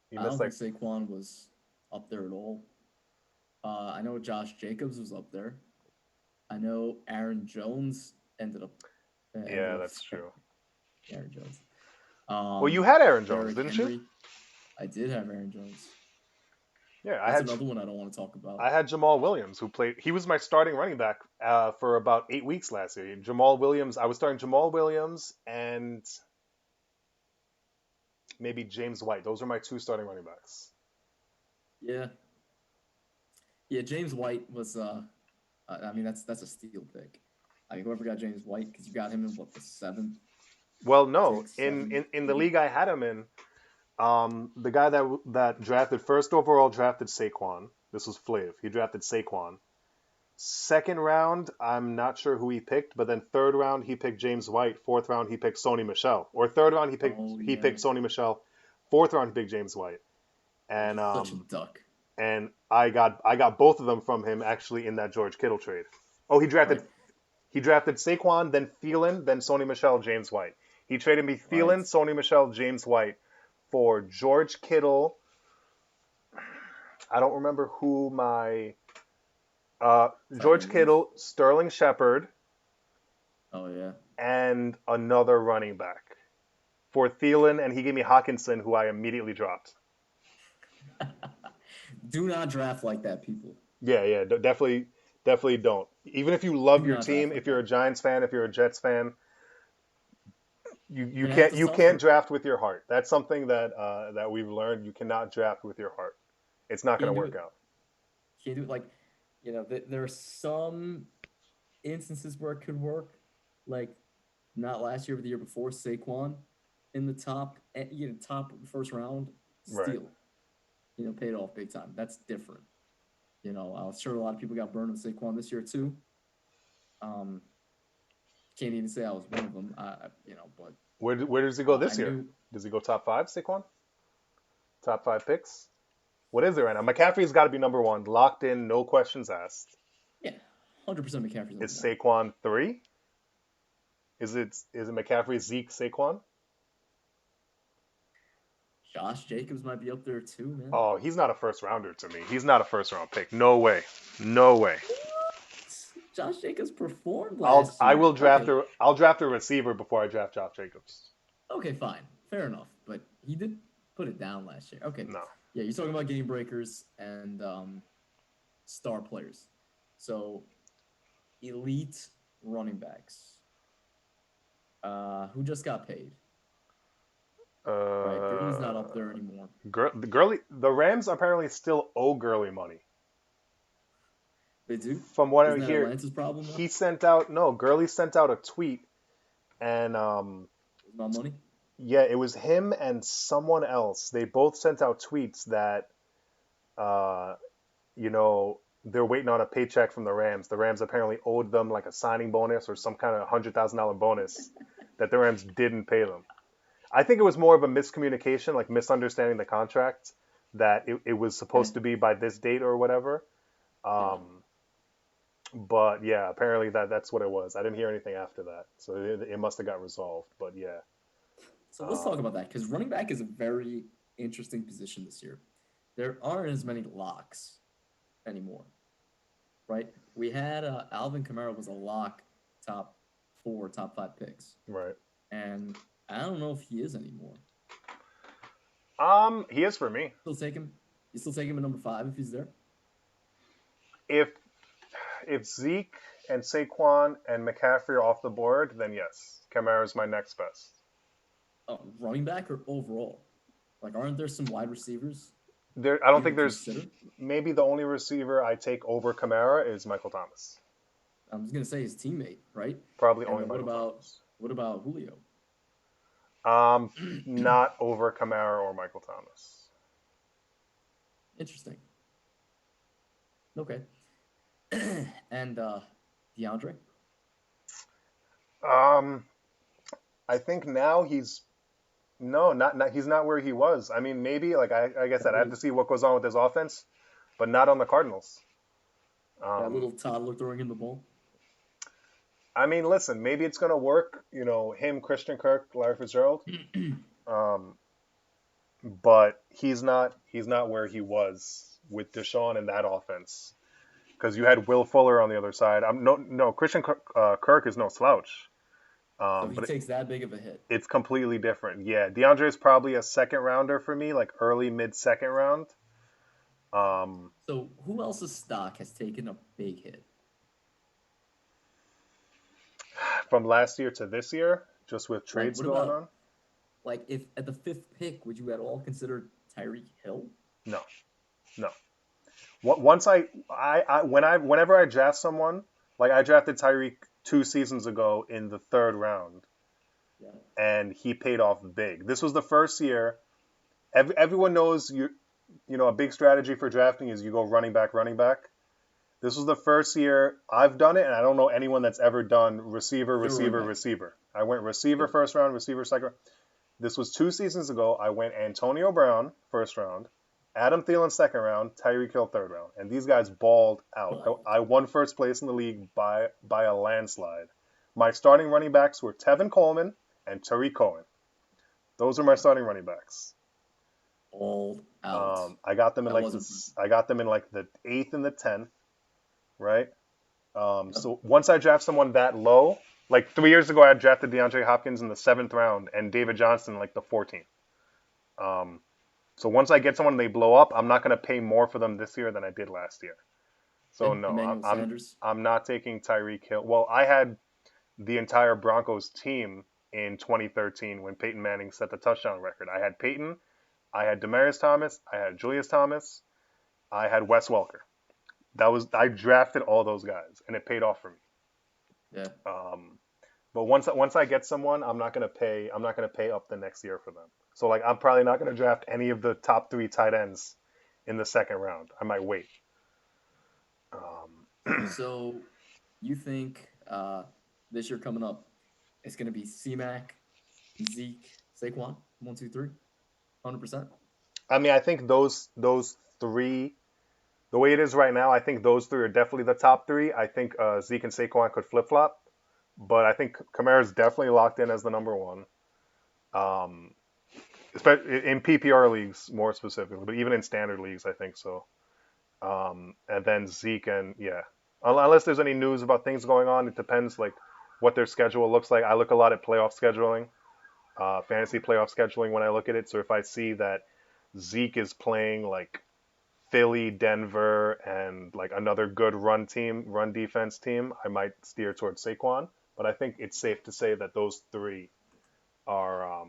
He I missed don't like think Saquon was up there at all. I know Josh Jacobs was up there. I know Aaron Jones ended up. yeah, that's true. Aaron Jones. Well, you had Aaron Jones, Derrick didn't Henry. you? I did have Aaron Jones. Yeah, That's another one I don't want to talk about. I had Jamal Williams, who played. He was my starting running back for about 8 weeks last year. Jamal Williams. I was starting Jamal Williams and maybe James White. Those are my 2 starting running backs. Yeah. Yeah, James White was. I mean, that's a steal pick. I mean, whoever got James White, because you got him in what, the 7th? Well, no, 6th, 7th? in the league I had him in, the guy that drafted first overall drafted Saquon. This was Flav. He drafted Saquon. Second round, I'm not sure who he picked, but then third round he picked James White. Fourth round he picked Sony Michel. Or third round he picked Sony Michel. Fourth round he picked James White. And Such a duck. and I got both of them from him actually in that George Kittle trade. Oh, he drafted Saquon, then Thielen, then Sony Michel, James White. He traded me Thielen, Right. Sony Michel, James White for George Kittle. I don't remember who my George Kittle, Sterling Shepard, Oh yeah. and another running back for Thielen, and he gave me Hawkinson, who I immediately dropped. Do not draft like that, people. Yeah, definitely don't. Even if you love Do your not team, draft like if you're a Giants fan, if you're a Jets fan, you You're gonna have to can't suffer. draft with your heart. That's something that we've learned. You cannot draft with your heart. It's not going Can't to do work it. out. Can't do it. Like, there are some instances where it could work. Like, not last year, but the year before, Saquon in the top first round, Right. steal. Paid off big time. That's different. I'm sure a lot of people got burned on Saquon this year too. Can't even say I was one of them. But Where does he go this I year? knew Does he go top 5, Saquon? Top 5 picks? What is it right now? McCaffrey's got to be number 1, locked in, no questions asked. yeah, 100% McCaffrey's number Is 1. Saquon 3? Is it McCaffrey, Zeke, Saquon? Josh Jacobs might be up there too, man. Oh, he's not a first rounder to me. He's not a first round pick. No way. No way. Josh Jacobs performed last year. I'll draft a receiver before I draft Josh Jacobs. Okay, fine. Fair enough. But he did put it down last year. Okay. No. Yeah, you're talking about game breakers, and star players. So elite running backs. Who just got paid? Right, Gurley's Uh, not up there anymore. The Rams apparently still owe Gurley money. They do. From what I Isn't that hear, Atlanta's problem now? he sent out no, Gurley sent out a tweet, and It's not money. yeah, it was him and someone else. They both sent out tweets that uh, you know, they're waiting on a paycheck from the Rams. The Rams apparently owed them like a signing bonus or some kind of $100,000 bonus that the Rams didn't pay them. I think it was more of a miscommunication, like misunderstanding the contract, that it was Okay. supposed to be by this date or whatever. Yeah. Um, but yeah, apparently that's what it was. I didn't hear anything after that, so it must have got resolved. But yeah, So let's talk um, about that because running back is a very interesting position this year. There aren't as many locks anymore, right? We had Alvin Kamara was a lock, top four, top five picks, right. and I don't know if he is anymore. He is for me. Still take him. You still take him at number five if he's there. If Zeke and Saquon and McCaffrey are off the board, then yes, Kamara is my next best. Running back or overall? Like, aren't there some wide receivers I don't you think would there's consider? maybe the only receiver I take over Kamara is Michael Thomas. I was gonna say his teammate, right? Probably And only then what Michael about Thomas. Julio? Um, Not over Kamara or Michael Thomas. Interesting. Okay. And DeAndre. Um, I think now he's no, not he's not where he was. I mean, maybe like I said, That I have little to see what goes on with his offense, but not on the Cardinals. that Um, little toddler throwing in the ball. I mean, listen, maybe it's gonna work. Him, Christian Kirk, Larry Fitzgerald. Um, but he's not where he was with Deshaun in that offense because you had Will Fuller on the other side. No Christian Kirk is no slouch. So he But takes that big of a hit. it's completely different. Yeah, DeAndre is probably a second rounder for me, like early mid second round. Um, So who else's stock has taken a big hit? from last year to this year, just with Like, trades what going about on. like if at the fifth pick, would you at all consider Tyreek Hill? No, no. Once whenever I draft someone, like I drafted Tyreek 2 seasons ago in the third round, Yeah. and he paid off big. This was the first year. Everyone knows a big strategy for drafting is you go running back, running back. This was the first year I've done it, and I don't know anyone that's ever done receiver, You're a running receiver, back. receiver. I went receiver Yep. first round, receiver second round. This was 2 seasons ago. I went Antonio Brown first round, Adam Thielen second round, Tyreek Hill third round, and these guys balled out. Ball. I won first place in the league by a landslide. My starting running backs were Tevin Coleman and Tariq Cohen. Those are my starting running backs. Balled out. I got them in That like was this. impressive. I got them in like the eighth and the 10th, right? Yep. So once I draft someone that low, like 3 years ago, I drafted DeAndre Hopkins in the seventh round and David Johnson in like the 14th. Um, so once I get someone and they blow up, I'm not going to pay more for them this year than I did last year. So Okay. no, Emmanuel Sanders. I'm not taking Tyreek Hill. Well, I had the entire Broncos team in 2013 when Peyton Manning set the touchdown record. I had Peyton, I had Demaryius Thomas, I had Julius Thomas, I had Wes Welker. I drafted all those guys and it paid off for me. Yeah. Um, but once I get someone, I'm not gonna pay up the next year for them. So like I'm probably not gonna draft any of the top three tight ends in the second round. I might wait. So you think this year coming up, it's gonna be C-Mac, Zeke, Saquon, 1, 2, 3, 100%. I mean, I think those three, the way it is right now, I think those three are definitely the top three. I think Zeke and Saquon could flip flop, but I think Kamara is definitely locked in as the number one. Um, Especially in PPR leagues more specifically, but even in standard leagues, I think so. And then Zeke and yeah, unless there's any news about things going on, it depends like what their schedule looks like. I look a lot at playoff scheduling, fantasy playoff scheduling when I look at it. So if I see that Zeke is playing like Philly, Denver, and like another good run defense team, I might steer towards Saquon. But I think it's safe to say that those three are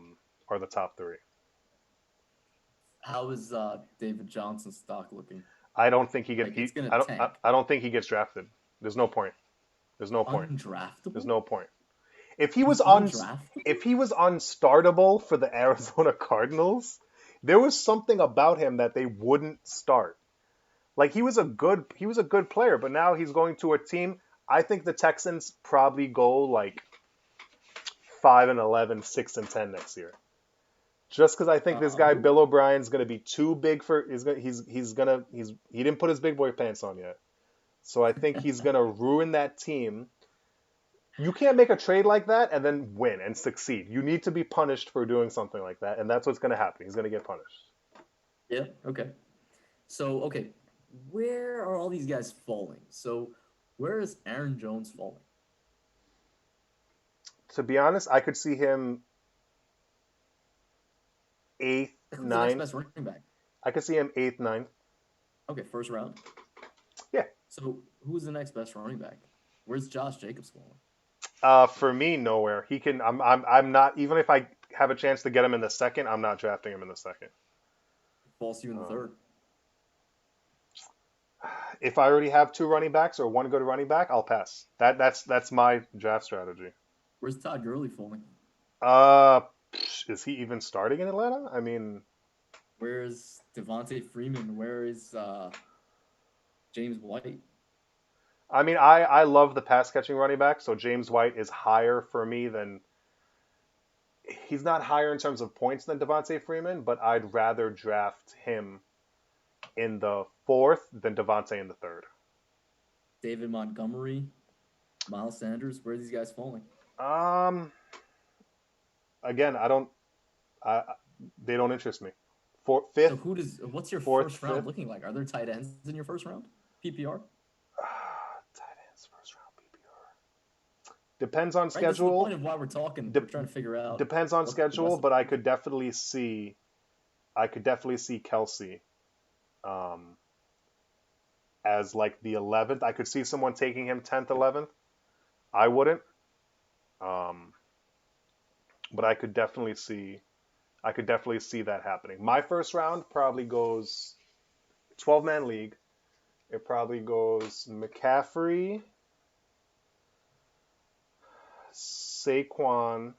the top three. How is David Johnson's stock looking? I don't think he get Like it's he gonna I don't I, tank. I don't think he gets drafted. There's no point. There's no point. There's Undraftable? no point. If he He's was on if undraftable? he was unstartable for the Arizona Cardinals, there was something about him that they wouldn't start. Like he was a good player, but now he's going to a team. I think the Texans probably go like 5-11, 6-10 next year. Just because I think this guy Who? Bill O'Brien's going to be too big for he didn't put his big boy pants on yet. So I think he's going to ruin that team. You can't make a trade like that and then win and succeed. You need to be punished for doing something like that, and that's what's going to happen. He's going to get punished. Yeah. Okay. So okay, where are all these guys falling? So where is Aaron Jones falling? To be honest, I could see him eighth, Like, who's the next ninth. best running back? I could see him eighth, ninth. Okay, first round. Yeah. So who's the next best running back? Where's Josh Jacobs falling? For me, nowhere. He can. I'm not. Even if I have a chance to get him in the second, I'm not drafting him in the second. Falls to you in the Um, third. if I already have two running backs or one good running back, I'll pass. That's my draft strategy. Where's Todd Gurley falling? Uh, is he even starting in Atlanta? I mean, Where's Devontae Freeman? Where is James White? I love the pass catching running back, so James White is higher for me than he's not higher in terms of points than Devontae Freeman, but I'd rather draft him in the fourth than Devontae in the third. David Montgomery, Miles Sanders. Where are these guys falling? Um, again, I don't. I they don't interest me. So Fifth, who does? What's your fourth, first round fifth. looking like? Are there tight ends in your first round? PPR, Tight ends first round PPR. Depends on right? This is the point schedule. of why we're talking. We're De- trying to figure out depends on what the schedule, best but approach is. I could definitely see Kelsey um, as like the 11th. I could see someone taking him 10th, 11th. I wouldn't, um, but I could definitely see that happening. My first round probably goes 12-man league. It probably goes McCaffrey, Saquon,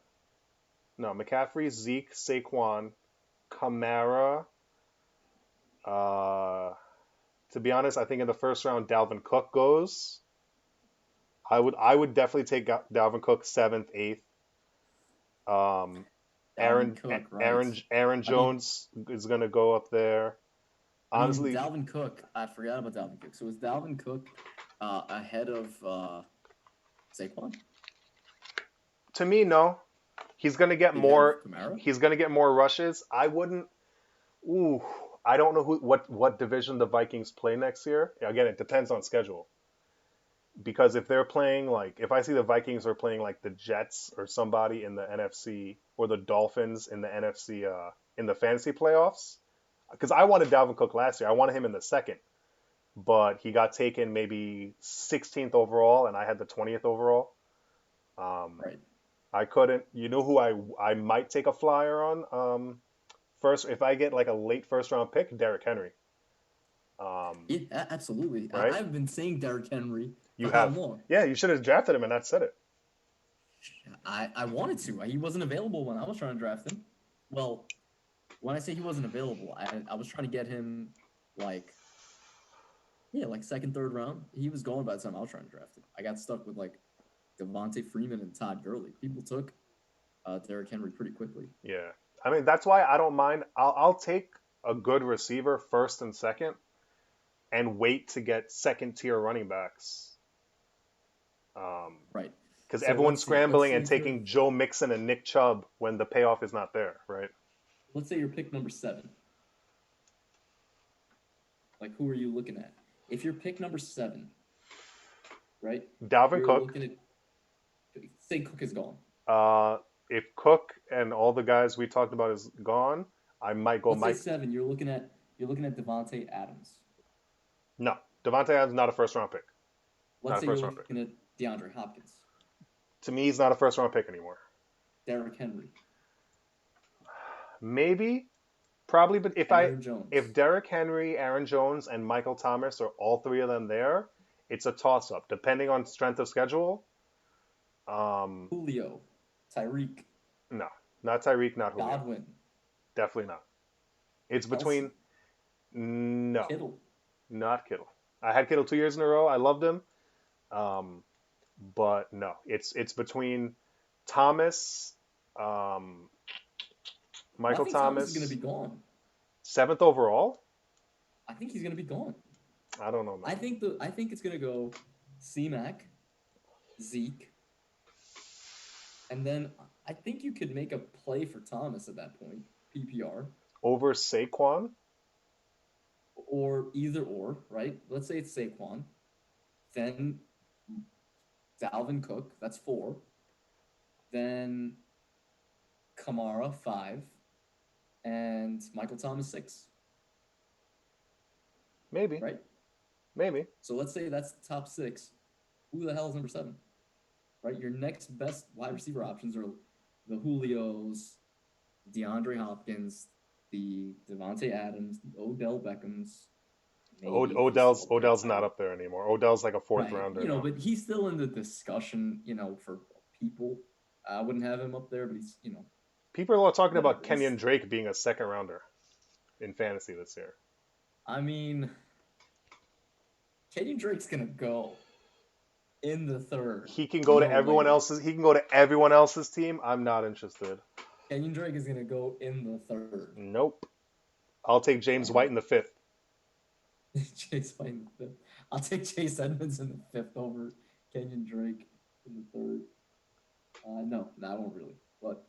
no, McCaffrey, Zeke, Saquon, Kamara. Uh, to be honest, I think in the first round Dalvin Cook goes. I would definitely take Dalvin Cook seventh, eighth. Um, Dalvin Cook, right? Aaron I mean, Jones is gonna go up there. Honestly, Dalvin Cook. I forgot about Dalvin Cook. So is Dalvin Cook ahead of Saquon? to me, no. He's gonna get Ahead of more. Kamara? He's gonna get more rushes. I wouldn't. Ooh, I don't know what division the Vikings play next year. Again, it depends on schedule. Because if they're playing like if I see the Vikings are playing like the Jets or somebody in the NFC or the Dolphins in the NFC in the fantasy playoffs, because I wanted Dalvin Cook last year, I wanted him in the second, but he got taken maybe 16th overall, and I had the 20th overall. Um, Right. I couldn't. You know who I might take a flyer on first if I get like a late first round pick, Derrick Henry. Um, Absolutely. right? I've been saying Derrick Henry You for how have long? yeah, you should have drafted him and not said it. I wanted to. He wasn't available when I was trying to draft him. Well, when I say he wasn't available, I was trying to get him like yeah, like second, third round. He was going by the time I was trying to draft him. I got stuck with like Devontae Freeman and Todd Gurley. People took Derrick Henry pretty quickly. Yeah. I mean, that's why I don't mind. I'll take a good receiver first and second and wait to get second tier running backs. Right. Because So everyone's let's see. Let's scrambling say and if you're taking Joe Mixon and Nick Chubb when the payoff is not there, right? let's say you're pick number 7. Like who are you looking at? If you're pick number 7, right? Dalvin You're Cook. looking at say Cook is gone. Uh, if Cook and all the guys we talked about is gone, I might go Let's say Mike. 7. You're looking at Devontae Adams. No, Devontae Adams not a first round pick. Not Let's a say you're first round pick. looking at DeAndre Hopkins, To me, he's not a first round pick anymore. Derrick Henry, Maybe, probably, but Aaron if Jones, Derrick Henry, Aaron Jones, and Michael Thomas are all three of them there, it's a toss up depending on strength of schedule. Um, Julio, Tyreek, no, not Tyreek, not Julio, Godwin, definitely not. It's Kelsey, between no, Kittle. not Kittle. I had Kittle 2 years in a row. I loved him, um, but no, it's between Thomas, um, Well, I Michael think Thomas is going to Thomas, be gone. seventh overall. I think he's going to be gone. I don't know, man. I think it's going to go C-Mac, Zeke, and then I think you could make a play for Thomas at that point, PPR, Over Saquon, or either or, right? Let's say it's Saquon, then Dalvin Cook, that's 4, then Kamara 5, and Michael Thomas 6, maybe, right? maybe. So let's say that's the top 6. Who the hell is number 7? Right? Your next best wide receiver options are the Julios, DeAndre Hopkins, the Devontae Adams, the Odell Beckhams, maybe if you still play Odell's not tight. up there anymore. Odell's like a fourth Right. rounder now. But he's still in the discussion, for people. I wouldn't have him up there, but he's, People are talking about whatever. Kenyon Drake being a second rounder in fantasy this year. I mean, Kenyon Drake's gonna go in the third. He can go to No everyone later. else's. He can go to everyone else's team. I'm not interested. Kenyon Drake is gonna go in the third. Nope. I'll take James White in the fifth. Chase White in the fifth. I'll take Chase Edmonds in the fifth over Kenyon Drake in the third. No, I won't really. But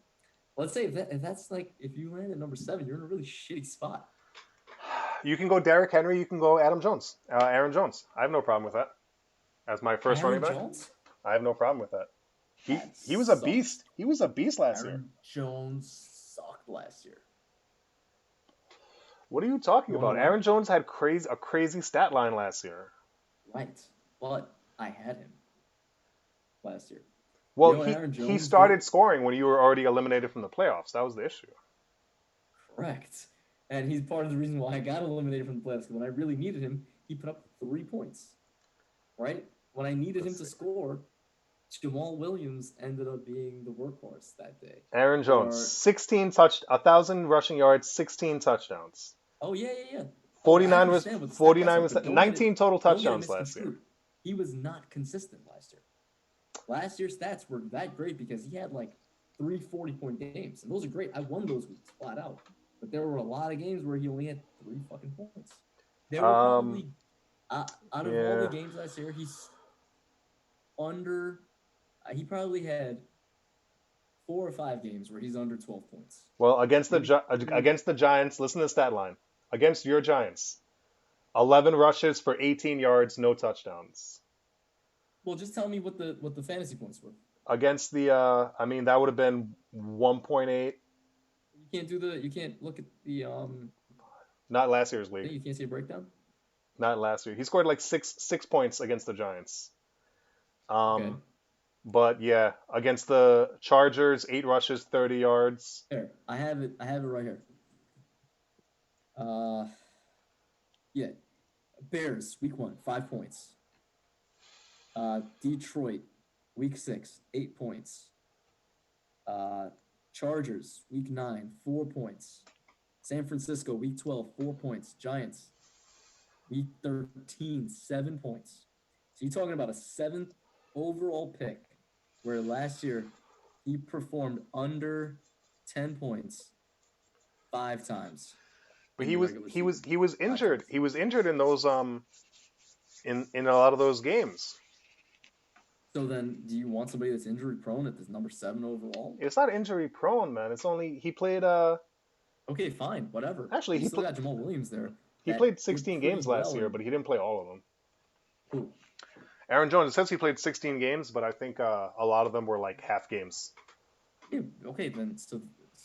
let's say if that's like if you land at number 7, you're in a really shitty spot. You can go Derrick Henry. You can go Aaron Jones. I have no problem with that. As my first Aaron running back, Jones? I have no problem with that. That He was a sucks. beast. He was a beast last year. Aaron Jones sucked last year. What are you talking You wanna about? know why? Aaron Jones had a crazy stat line last year. Right. But I had him last year. Well, Aaron he Jones did? started scoring when you were already eliminated from the playoffs. That was the issue. Correct. And he's part of the reason why I got eliminated from the playoffs. Because when I really needed him, he put up 3 points. Right? When I needed him to score, Jamal Williams ended up being the workhorse that day. Aaron Jones, 1,000 rushing yards, 16 touchdowns. Oh yeah. 49 I was understand what the 49 was, was 19 total touchdowns last year. He was not consistent last year. Last year's stats were that great because he had like 3 40-point games, and those are great. I won those weeks flat out, but there were a lot of games where he only had 3 fucking points. There were probably out of all the games last year, he's under. He probably had 4 or 5 games where he's under 12 points. Well, against the Giants, listen to the stat line. Against your Giants, 11 rushes for 18 yards, no touchdowns. Well, just tell me what the fantasy points were. Against the, that would have been 1.8. You can't look at the Not last year's league. You can't see a breakdown. Not last year. He scored like six points against the Giants. Okay. But yeah, against the Chargers, 8 rushes, 30 yards. Here, I have it right here. Yeah, Bears week 1, 5 points. Detroit week 6, 8 points. Chargers week 9, 4 points. San Francisco week 12, 4 points. Giants week 13, 7 points. So you're talking about a 7th overall pick, where last year he performed under 10 points 5 times. But he was injured. He was injured in those in a lot of those games. So then, do you want somebody that's injury prone at this number 7 overall? It's not injury prone, man. It's only he played. Okay, fine, whatever. Actually, he still got Jamal Williams there. He played 16 games last year, but he didn't play all of them. Who? Aaron Jones. It says he played 16 games, but I think a lot of them were like half games. Yeah, okay, then so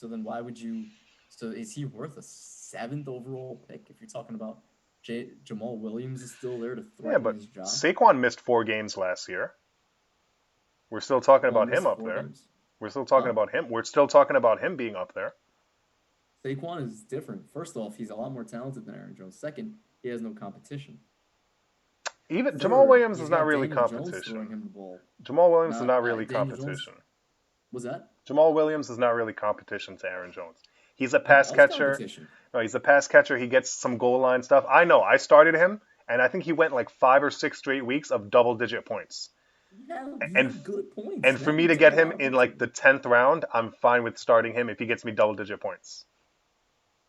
then why would you? So is he worth a 7th overall pick if you're talking about Jamal Williams is still there to Yeah, threaten but his job. Saquon missed 4 games last year. We're still talking Saquon about him missed up four there. games. We're still talking Huh? about him. We're still talking about him being up there. Saquon is different. First off, he's a lot more talented than Aaron Jones. Second, he has no competition. Even Jamal Third, Williams he's is not got really Daniel Jones throwing competition. him the ball. Jamal Williams is Not not really Daniel Jones. competition. Was that? Jamal Williams is not really competition to Aaron Jones. He's a He pass was catcher. competition. No, he's a pass catcher. He gets some goal line stuff. I know. I started him, and I think he went like 5 or 6 straight weeks of double-digit points. He And had good points. and You for have me to to give get a lot him of in credit to like him. the 10th round, I'm fine with starting him if he gets me double-digit points.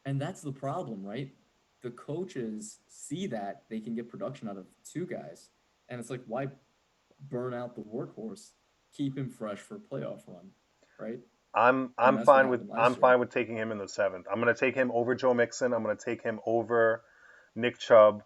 And that's the problem, right? The coaches see that they can get production out of two guys. And it's like, why burn out the workhorse? Keep him fresh for a playoff run, right? And that's what happened I'm last year. fine with taking him in the 7th. I'm gonna take him over Joe Mixon. I'm gonna take him over Nick Chubb.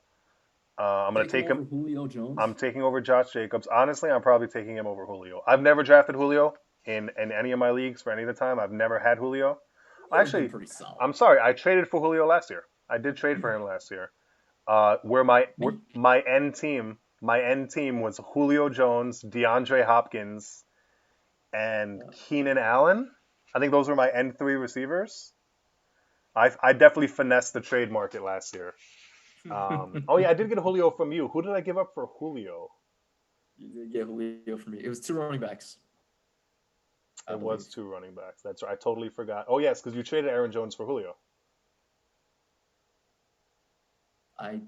I'm gonna Take him take him. over Julio I'm Jones. taking over Josh Jacobs. Honestly, I'm probably taking him over Julio. I've never drafted Julio in any of my leagues for any of the time. I've never had Julio. Julio's been Actually, pretty solid. I'm sorry. I traded for Julio last year. I did trade for him last year. Where Me? my end team was Julio Jones, DeAndre Hopkins, and Keenan Allen. I think those were my end three receivers. I definitely finessed the trade market last year. Oh yeah, I did get Julio from you. Who did I give up for Julio? You did get Julio for me. It was two running backs, I It was believe. 2 running backs. That's right. I totally forgot. Oh yes, because you traded Aaron Jones for Julio. I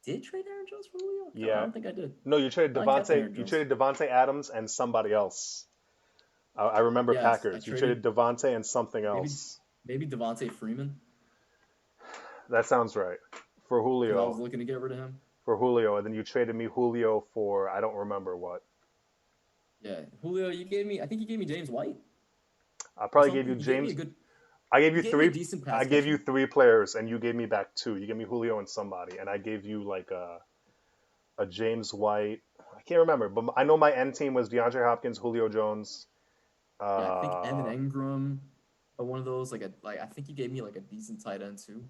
did trade Aaron Jones for Julio? No, I Yeah. don't think I did. No, you traded I kept Devonte. Aaron You Jones. traded Devonte Adams and somebody else. I remember Yes, I Packers. You traded traded Devonte and something maybe else. maybe Devontae Freeman That sounds right. For because I was Julio. looking to get rid of him. For Julio, and then you traded me Julio for I don't remember what. Yeah, Julio, you gave me. I think you gave me James White I or probably gave you something. You gave me a James. good. I gave You you gave me a three. decent I pass gave you catcher. 3 players, and you gave me back two. You gave me Julio and somebody, and I gave you like a James White. I can't remember, but I know my end team was DeAndre Hopkins, Julio Jones. Yeah, I think Evan Uh, Engram or one of those. Like I think you gave me like a decent tight end too.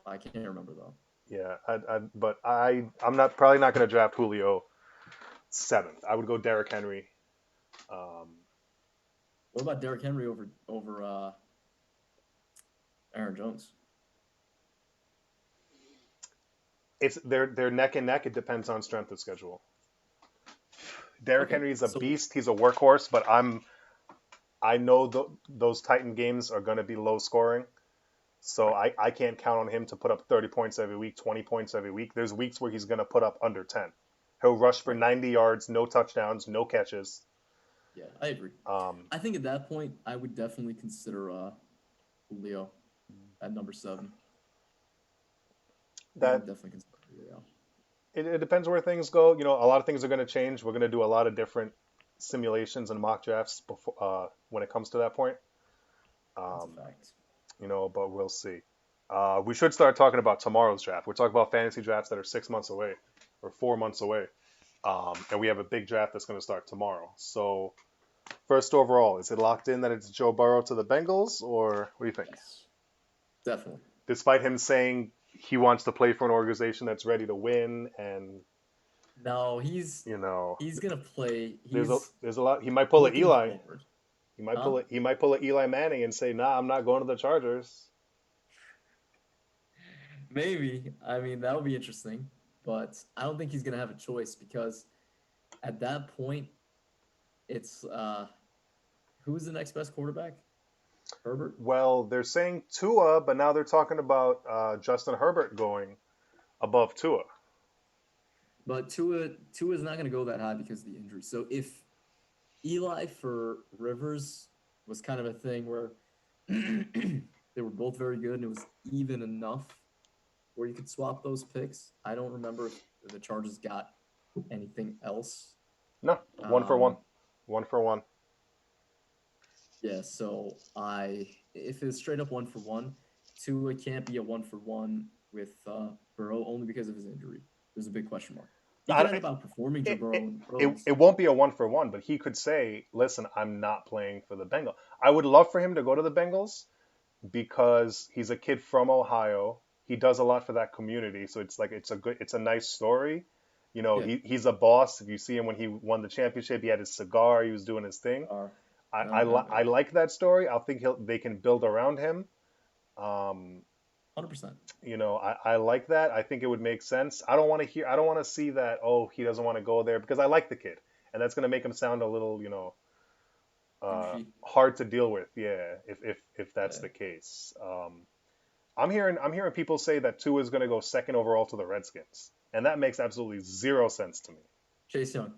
I can't remember though. yeah, but I'm not probably not going to draft Julio 7th. I would go Derrick Henry. Um, What about Derrick Henry over Aaron Jones? it's they're neck and neck. It depends on strength of schedule. Derrick Okay, Henry is a so beast. He's a workhorse, but I know those Titan games are going to be low scoring. So right, I can't count on him to put up 30 points every week, 20 points every week. There's weeks where he's going to put up under 10. He'll rush for right. 90 yards, no touchdowns, no catches. Yeah, I agree. Um, I think at that point, I would definitely consider Julio at number 7. I think I that would definitely consider Julio. it depends where things go. You know, a lot of things are going to change. We're going to do a lot of different simulations and mock drafts before when it comes to that point. That's a Um, fact. but we'll see. We should start talking about tomorrow's draft. We're talking about fantasy drafts that are 6 months away or 4 months away. And we have a big draft that's going to start tomorrow. So, first overall, is it locked in that it's Joe Burrow to the Bengals, or what do you think? Yes, definitely. Despite him saying he wants to play for an organization that's ready to win, and No, you know, he's gonna play. there's a He's there's a lot. He might pull a looking Eli. forward, Pull huh? it. He might pull a Eli Manning and say, "Nah, I'm not going to the Chargers." Maybe. I mean, that would be interesting, but I don't think he's gonna have a choice because at that point, it's who's the next best quarterback? Herbert. Well, they're saying Tua, but now they're talking about Justin Herbert going above Tua. But Tua's not gonna go that high because of the injury. So if Eli for Rivers was kind of a thing where they were both very good and it was even enough where you could swap those picks. I don't remember if the Chargers got anything else. No, one for one, Um, one for one. yeah, so if it's straight up one for one, Tua can't be a one for one with Burrow only because of his injury. There's a big question mark. He could end I, up outperforming Joe it, Burrow it, in the it, pros. it won't be a one for one, but he could say, "Listen, I'm not playing for the Bengals." I would love for him to go to the Bengals because he's a kid from Ohio. he does a lot for that community. So it's like it's a nice story. You know, Yeah. he's a boss. If you see him when he won the championship, he had his cigar, he was doing his thing. Are I no, I, no, li- yeah. I like that story. I think they can build around him. Um, 100%. you know, I like that. I think it would make sense. I don't want to see that, oh, he doesn't want to go there because I like the kid. And that's going to make him sound a little, Douchey. hard to deal with. Yeah, if that's Yeah. the case. I'm hearing people say that Tua is going to go second overall to the Redskins. And that makes absolutely zero sense to me. Chase Young.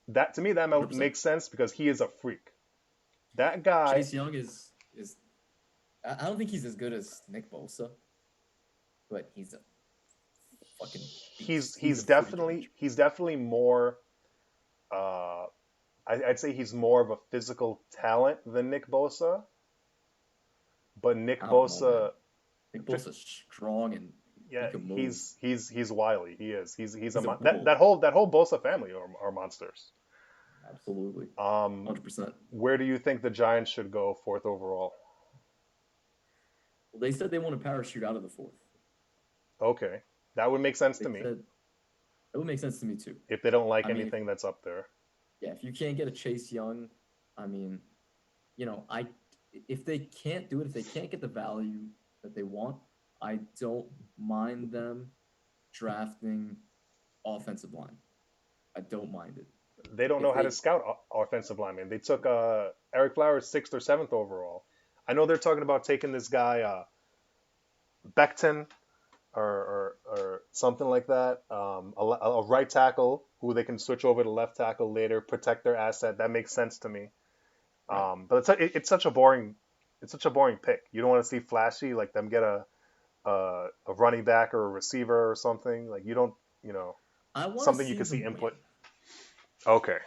That to me that 100%. makes sense because he is a freak. That guy, Chase Young is I don't think he's as good as Nick Bosa, but he's a fucking he's beast. He's he's a freak in definitely nature. he's definitely more uh I'd say he's more of a physical talent than Nick Bosa, but Nick I don't know, man. Bosa, Nick Bosa's strong and he yeah, can move. he's wily. He is. He's a He's a that bull. that whole Bosa family are monsters. Absolutely. Um, 100%. where do you think the Giants should go fourth overall? Well, they said they want to parachute out of the fourth. Okay, that would make sense They to me said that would make sense to me too. if they don't like I mean, anything that's up there. yeah, if you can't get a Chase Young, I mean, I if they can't do it, if they can't get the value that they want, I don't mind them drafting offensive line. I don't mind it. They don't know If how to they scout offensive linemen. They took Eric Flowers sixth or seventh overall. I know they're talking about taking this guy Becton or something like that. A right tackle who they can switch over to left tackle later, protect their asset. That makes sense to me. right, But it's such a boring pick. You don't want to see flashy like them get a running back or a receiver or something. Like you don't, you know, I want to something you see can see them win. input. Okay.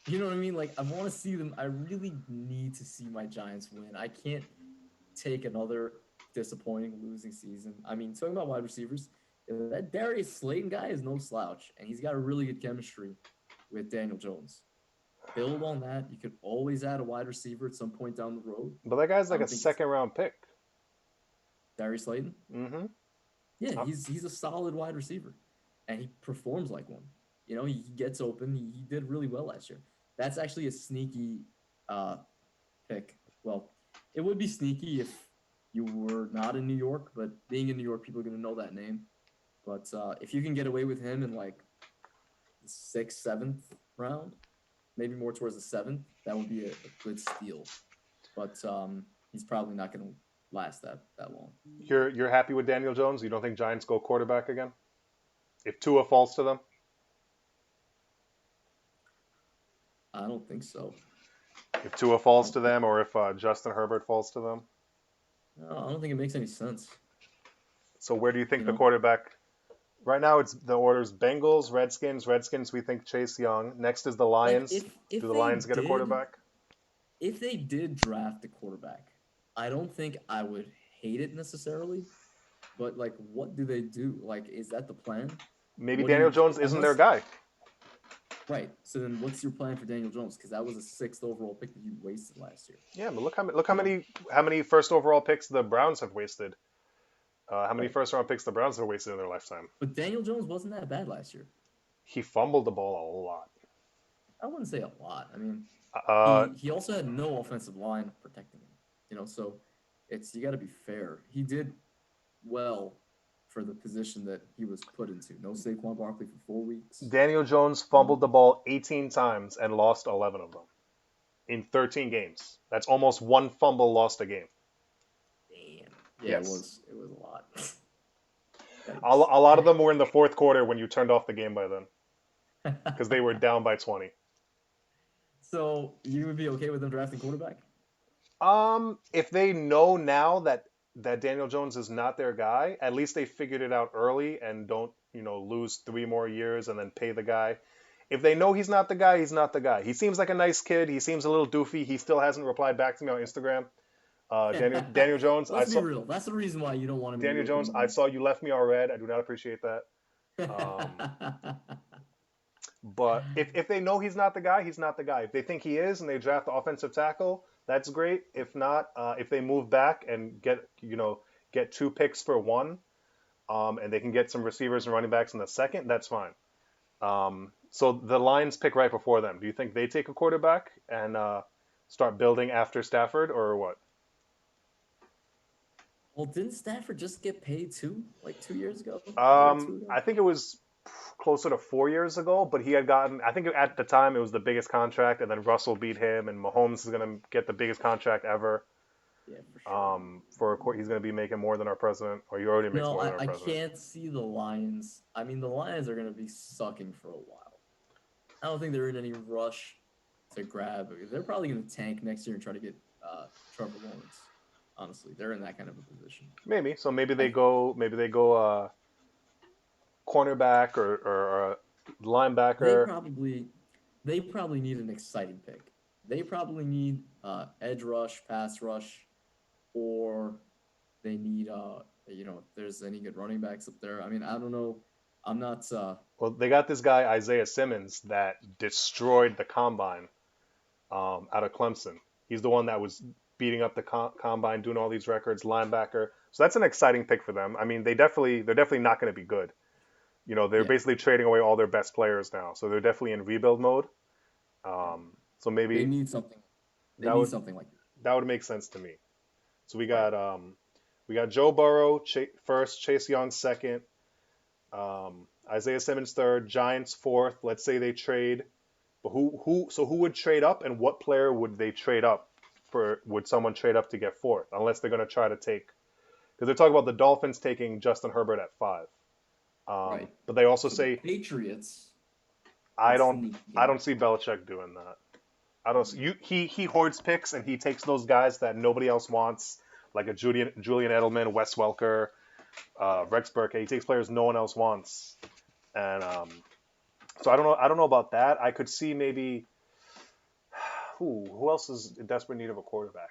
You know what I mean? Like I want to see them. I really need to see my Giants win. I can't take another disappointing losing season. I mean, talking about wide receivers, that Darius Slayton guy is no slouch, and he's got a really good chemistry with Daniel Jones. Build on that. You could always add a wide receiver at some point down the road. But that guy's I like a don't think it's second round pick. Darius Slayton. Mm-hmm. Yeah, he's a solid wide receiver, and he performs like one. He gets open. He did really well last year. That's actually a sneaky uh, pick. Well, it would be sneaky if you were not in New York, but being in New York, people are going to know that name. But if you can get away with him in like the sixth, seventh round, maybe more towards the seventh, that would be a good steal. But he's probably not going to last that long. You're happy with Daniel Jones? You don't think Giants go quarterback again? If Tua falls to them? I don't think so. If Tua I falls don't to think. them, or if Justin Herbert falls to them? No, I don't think it makes any sense. So where do you You think the know, quarterback? Right now, it's the orders: Bengals, Redskins, Redskins. We think Chase Young. Next is the like Lions. if Do if the they Lions get a did quarterback? if they did draft a quarterback, I don't think I would hate it necessarily. But like, what do they do? Like, is that the plan? Maybe What do you Daniel Jones isn't their unless guy. right? So then, what's your plan for Daniel Jones? Because that was a sixth overall pick that you wasted last year. Yeah, but look how You know, many first overall picks the Browns have wasted. How many right? first round picks the Browns have wasted in their lifetime? But Daniel Jones wasn't that bad last year. He fumbled the ball a lot. I wouldn't say a lot. I mean, Uh, he also had no offensive line protecting him. So you got to be fair. He did well for the position that he was put into. No Saquon Barkley for 4 weeks. Daniel Jones Um, fumbled the ball 18 times and lost 11 of them in 13 games. That's almost one fumble lost a game. damn. Yeah, it Yes. was. It was a lot. A Yikes. lot of them were in the fourth quarter when you turned off the game by then because they were down by 20. So you would be okay with them drafting quarterback? If they know now that Daniel Jones is not their guy, at least they figured it out early and don't, lose 3 more years and then pay the guy. If they know he's not the guy, he's not the guy. He seems like a nice kid. He seems a little doofy. He still hasn't replied back to me on Instagram. Daniel Jones, I Let's be saw real. That's the reason why you don't want him in New Daniel York Jones. I anymore. saw you left me all red. I do not appreciate that. But if they know he's not the guy, he's not the guy. If they think he is and they draft the offensive tackle, that's great. If not, if they move back and get 2 picks for one, and they can get some receivers and running backs in the second, that's fine. So the Lions pick right before them. Do you think they take a quarterback and start building after Stafford, or what? Well, didn't Stafford just get paid too, like 2 years ago, a year or two ago? I think it was closer to 4 years ago, but he had gotten, I think at the time it was the biggest contract, and then Russell beat him, and Mahomes is going to get the biggest contract ever. Yeah, for sure. He's going to be making more than our president, or he already makes No, more than our I president. can't see the Lions. I mean, the Lions are going to be sucking for a while. I don't think they're in any rush to grab. They're probably going to tank next year and try to get Trevor Lawrence. Honestly, they're in that kind of a position. Maybe so. I Maybe they go cornerback or they linebacker. probably they probably need an exciting pick. They probably need edge rush, pass rush, or they need if there's any good running backs up there. I mean, I don't know. I'm not Well, they got this guy Isaiah Simmons that destroyed the combine out of Clemson. He's the one that was beating up the combine, doing all these records, linebacker. So that's an exciting pick for them. I mean, they're definitely not going to be good. They're yeah. basically trading away all their best players now, so they're definitely in rebuild mode. So They maybe need something. They that need would something like that would make sense to me. So right. we got Joe Burrow first, Chase Young second, Isaiah Simmons third, Giants fourth. Let's say they trade, but who would trade up, and what player would they trade up for? Would someone trade up to get fourth? Unless they're going to try to take, because they're talking about the Dolphins taking Justin Herbert at 5. Right. But they also So the say Patriots I could don't sneak I in. don't see Belichick doing that. I don't see, he hoards picks and he takes those guys that nobody else wants, like a Julian Edelman, Wes Welker, Rex Burkhead. He takes players no one else wants, and so I don't know about that. I could see maybe who else is in desperate need of a quarterback.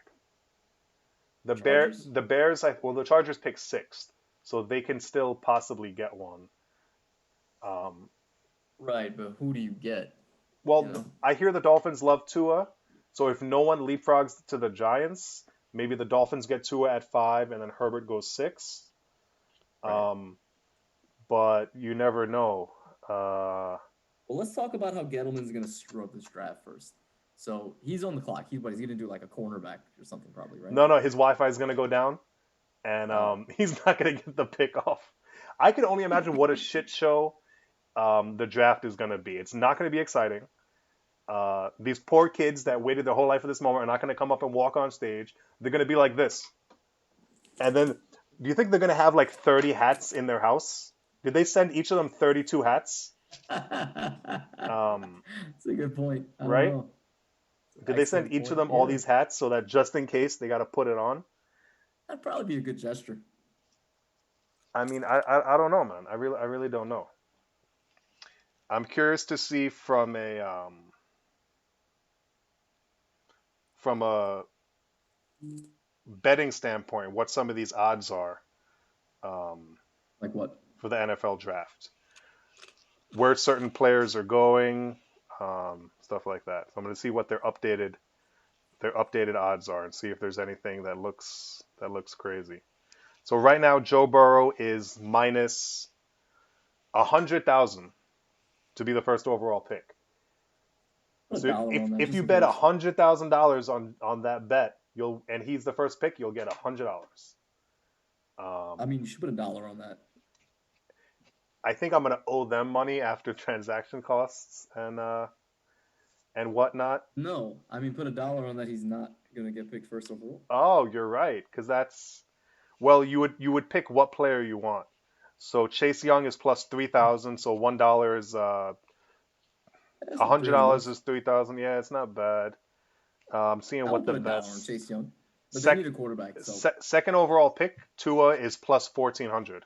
Chargers? The Bears. The Chargers pick sixth, so they can still possibly get one. Um, Right, but who do you get? You well, know? I hear the Dolphins love Tua, so if no one leapfrogs to the Giants, maybe the Dolphins get Tua at 5, and then Herbert goes 6. Right. Um, but you never know. Well, let's talk about how Gettleman's going to screw up this draft first. So he's on the clock. He's going to do like a cornerback or something, probably, right? No, his Wi-Fi is gonna go down, and Oh, he's not gonna get the pick off. I can only imagine what a shit show the draft is gonna be. It's not gonna be exciting. These poor kids that waited their whole life for this moment are not gonna come up and walk on stage. They're gonna be like this, and then do you think they're gonna have like 30 hats in their house? Did they send each of them 32 hats? that's Um, a good point. I don't right? know. Did they send Excellent each of point. them all Yeah, these hats so that just in case they got to put it on? that'd probably be a good gesture. I mean, I don't know, man. I really don't know. I'm curious to see from a betting standpoint what some of these odds are um, Like what? for the NFL draft, where certain players are going, stuff like that. So I'm going to see what their updated odds are and see if there's anything that looks crazy. So right now, Joe Burrow is minus 100,000 to be the first overall pick. Put a So dollar on that if just you in bet case. $100,000 on that bet, and he's the first pick, you'll get $100. I Um, mean, you should put a dollar on that. I think I'm gonna owe them money after transaction costs and whatnot. No, I mean, put a dollar on that. He's not gonna get picked first overall. Oh, you're right, because that's well, you would pick what player you want. So Chase Young is plus 3,000. So $1 is That's not crazy, $100 nice. is 3,000. Yeah, it's not bad. Seeing I what would the put a dollar on best Chase Young, but they sec, need a quarterback. So second overall pick Tua is plus 1,400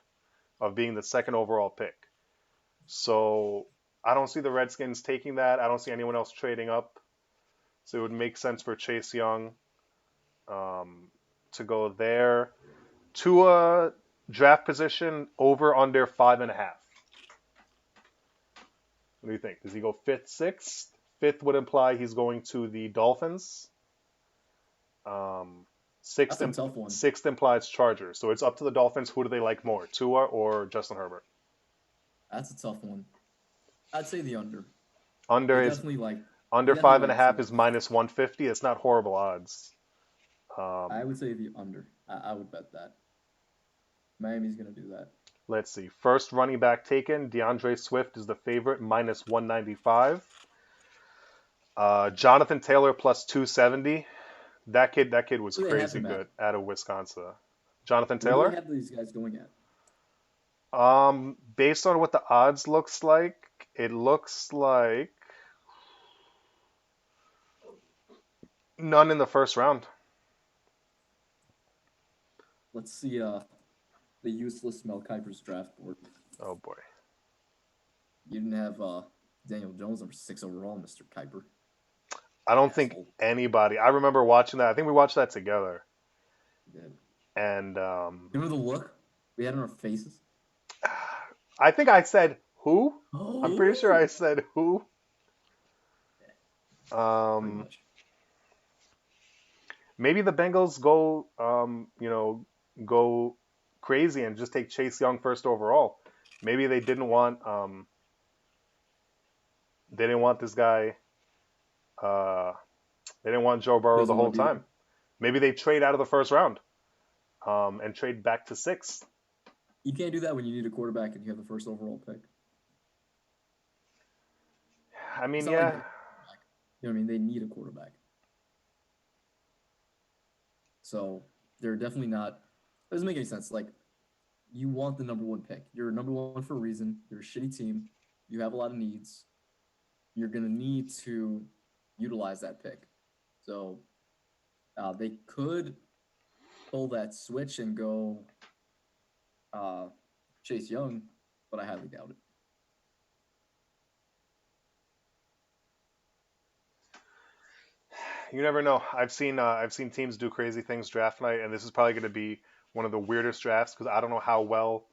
of being the second overall pick. So I don't see the Redskins taking that. I don't see anyone else trading up. So it would make sense for Chase Young um, to go there. Tua draft position over under 5.5. What do you think? Does he go fifth, sixth? Fifth would imply he's going to the Dolphins. Um, That's a tough one. Sixth implies Chargers. So it's up to the Dolphins. Who do they like more, Tua or Justin Herbert? That's a tough one. I'd say the under. Under They is definitely like they under definitely five and a like half Tua. is minus 150. It's not horrible odds. I Um, would say the under. I would bet that. Miami's gonna do that. let's see. First running back taken, DeAndre Swift is the favorite, minus 195. Jonathan Taylor plus 270. That kid was Who do they have crazy him at? good out of Wisconsin. Jonathan Where do they Taylor. have these guys going at? Based on what the odds looks like, it looks like none in the first round. Let's see the useless Mel Kiper's draft board. Oh boy. You didn't have Daniel Jones number 6 overall, Mr. Kiper. I don't think Asshole. anybody. I remember watching that. I think we watched that together. You did. And Remember the look we had on our faces? I think I said who? I'm pretty sure Oh, I said who. pretty Um, much. maybe the Bengals go, go crazy and just take Chase Young first overall. Maybe they didn't want this guy. Uh, they didn't want Joe He Burrow the doesn't whole want to be time. there. Maybe they trade out of the first round, and trade back to sixth. You can't do that when you need a quarterback and you have the first overall pick. I It's mean, not like they yeah, need a quarterback. You know what I mean? They need a quarterback. So they're definitely not. It doesn't make any sense. Like, you want the number one pick. You're number one for a reason. You're a shitty team. You have a lot of needs. You're going to need to utilize that pick. So they could pull that switch and go uh, Chase Young, but I highly doubt it. you never know. I've seen teams do crazy things draft night, and this is probably going to be one of the weirdest drafts because I don't know how well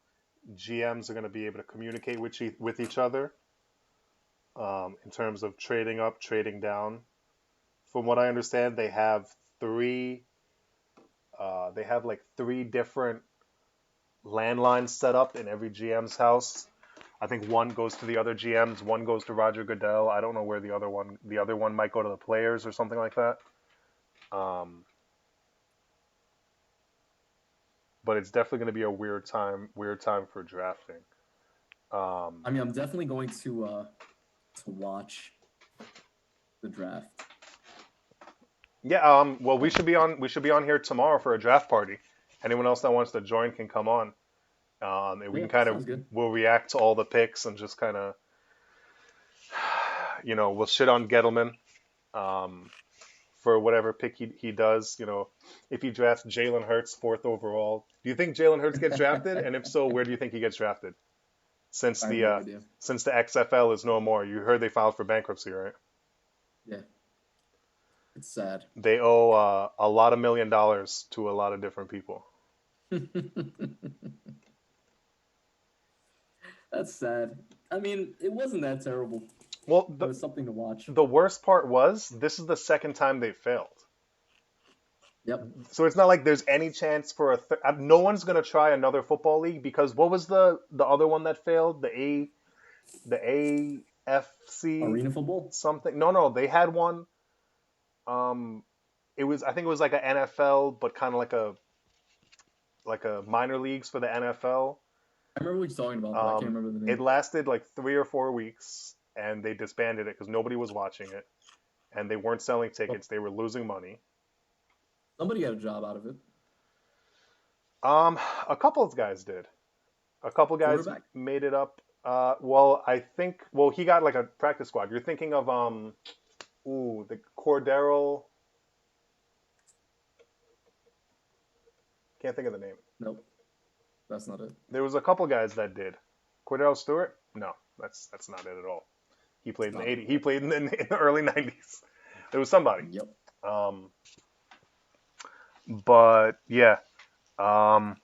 GMs are going to be able to communicate with each other in terms of trading up, trading down. From what I understand, three. They have like three different landlines set up in every GM's house. I think one goes to the other GMs, one goes to Roger Goodell. I don't know where the other one might go to the players or something like that. Um, but it's definitely going to be a weird time for drafting. Um, I mean, I'm definitely going to watch the draft. yeah. Well, we But should be on. We should be on here tomorrow for a draft party. Anyone else that wants to join can come on. And we yeah, can kind of sounds good. we'll react to all the picks and just kind of we'll shit on Gettleman um, for whatever pick he does. If he drafts Jalen Hurts fourth overall, do you think Jalen Hurts gets drafted? And if so, where do you think he gets drafted? Since I have the no uh, idea. since the XFL is no more, you heard they filed for bankruptcy, right? Yeah, it's sad. They owe a lot of $1 million to a lot of different people. That's sad. I mean, it wasn't that terrible. Well, It the was something to watch. the worst part was this is the second time they failed. Yep. So it's not like there's any chance for no one's gonna try another football league because what was the other one that failed? The AFC Arena football. something. No, they had one. Um, I think it was like an NFL, but kind of like a minor leagues for the NFL. I remember what you're talking about, but I can't remember the It name. lasted like 3 or 4 weeks, and they disbanded it because nobody was watching it, and they weren't selling Well, tickets. They were losing money. somebody got a job out of it. Um, a couple of guys did. A couple guys Quarterback. made it up. Well, I think. Well, he got like a practice squad. You're thinking of the Cordero. Can't think of the name. Nope, that's not it. There was a couple guys that did. Cordero Stewart? No, that's not it at all. He played It's in the not it. 80s. He played in the early 90s. There was somebody. Yep. Um, but yeah. Um,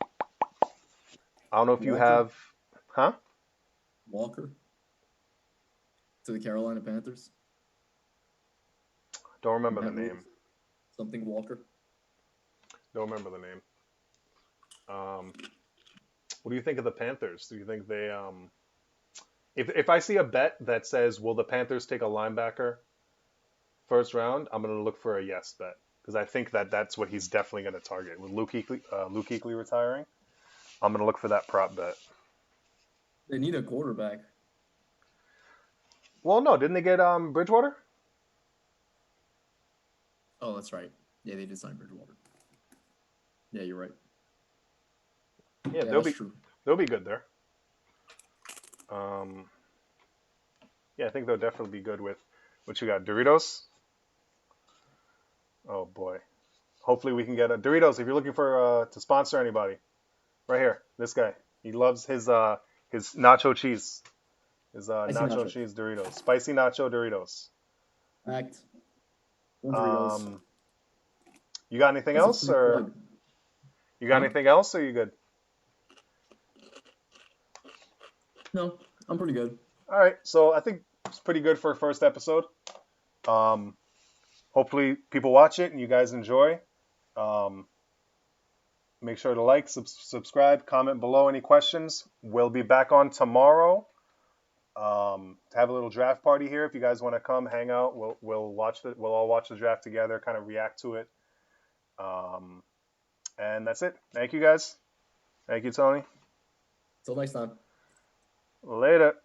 I don't know if you Walker. have, huh? Walker to the Carolina Panthers. Don't remember the Matt Rule. name. Something Walker. Don't remember the name. Um, what do you think of the Panthers? Do you think they if I see a bet that says will the Panthers take a linebacker first round, I'm gonna look for a yes bet because I think that that's what he's definitely gonna target with Luke Kuechly retiring. I'm gonna look for that prop bet. They need a quarterback. Well, no, didn't they get Bridgewater? Oh, that's right. Yeah, they did sign Bridgewater. Yeah, you're right. Yeah, Yeah, that's true. they'll be good there. Um, yeah, I think they'll definitely be good with what you got. Doritos. Oh boy. Hopefully we can get a Doritos if you're looking for to sponsor anybody. Right here, this guy. He loves his nacho cheese. His I see nacho nacho. cheese Doritos. Spicy nacho Doritos. Act. One Doritos. Um, you got anything That's a else free or plug. you got Huh? anything else or you good? No, I'm pretty good. All right. So I think it's pretty good for a first episode. Um, hopefully people watch it and you guys enjoy. Um, make sure to like, subscribe, comment below any questions. We'll be back on tomorrow to have a little draft party here. If you guys want to come hang out, we'll all watch the draft together, kind of react to it. Um, and that's it. Thank you guys. Thank you, Tony. Till next time. Later.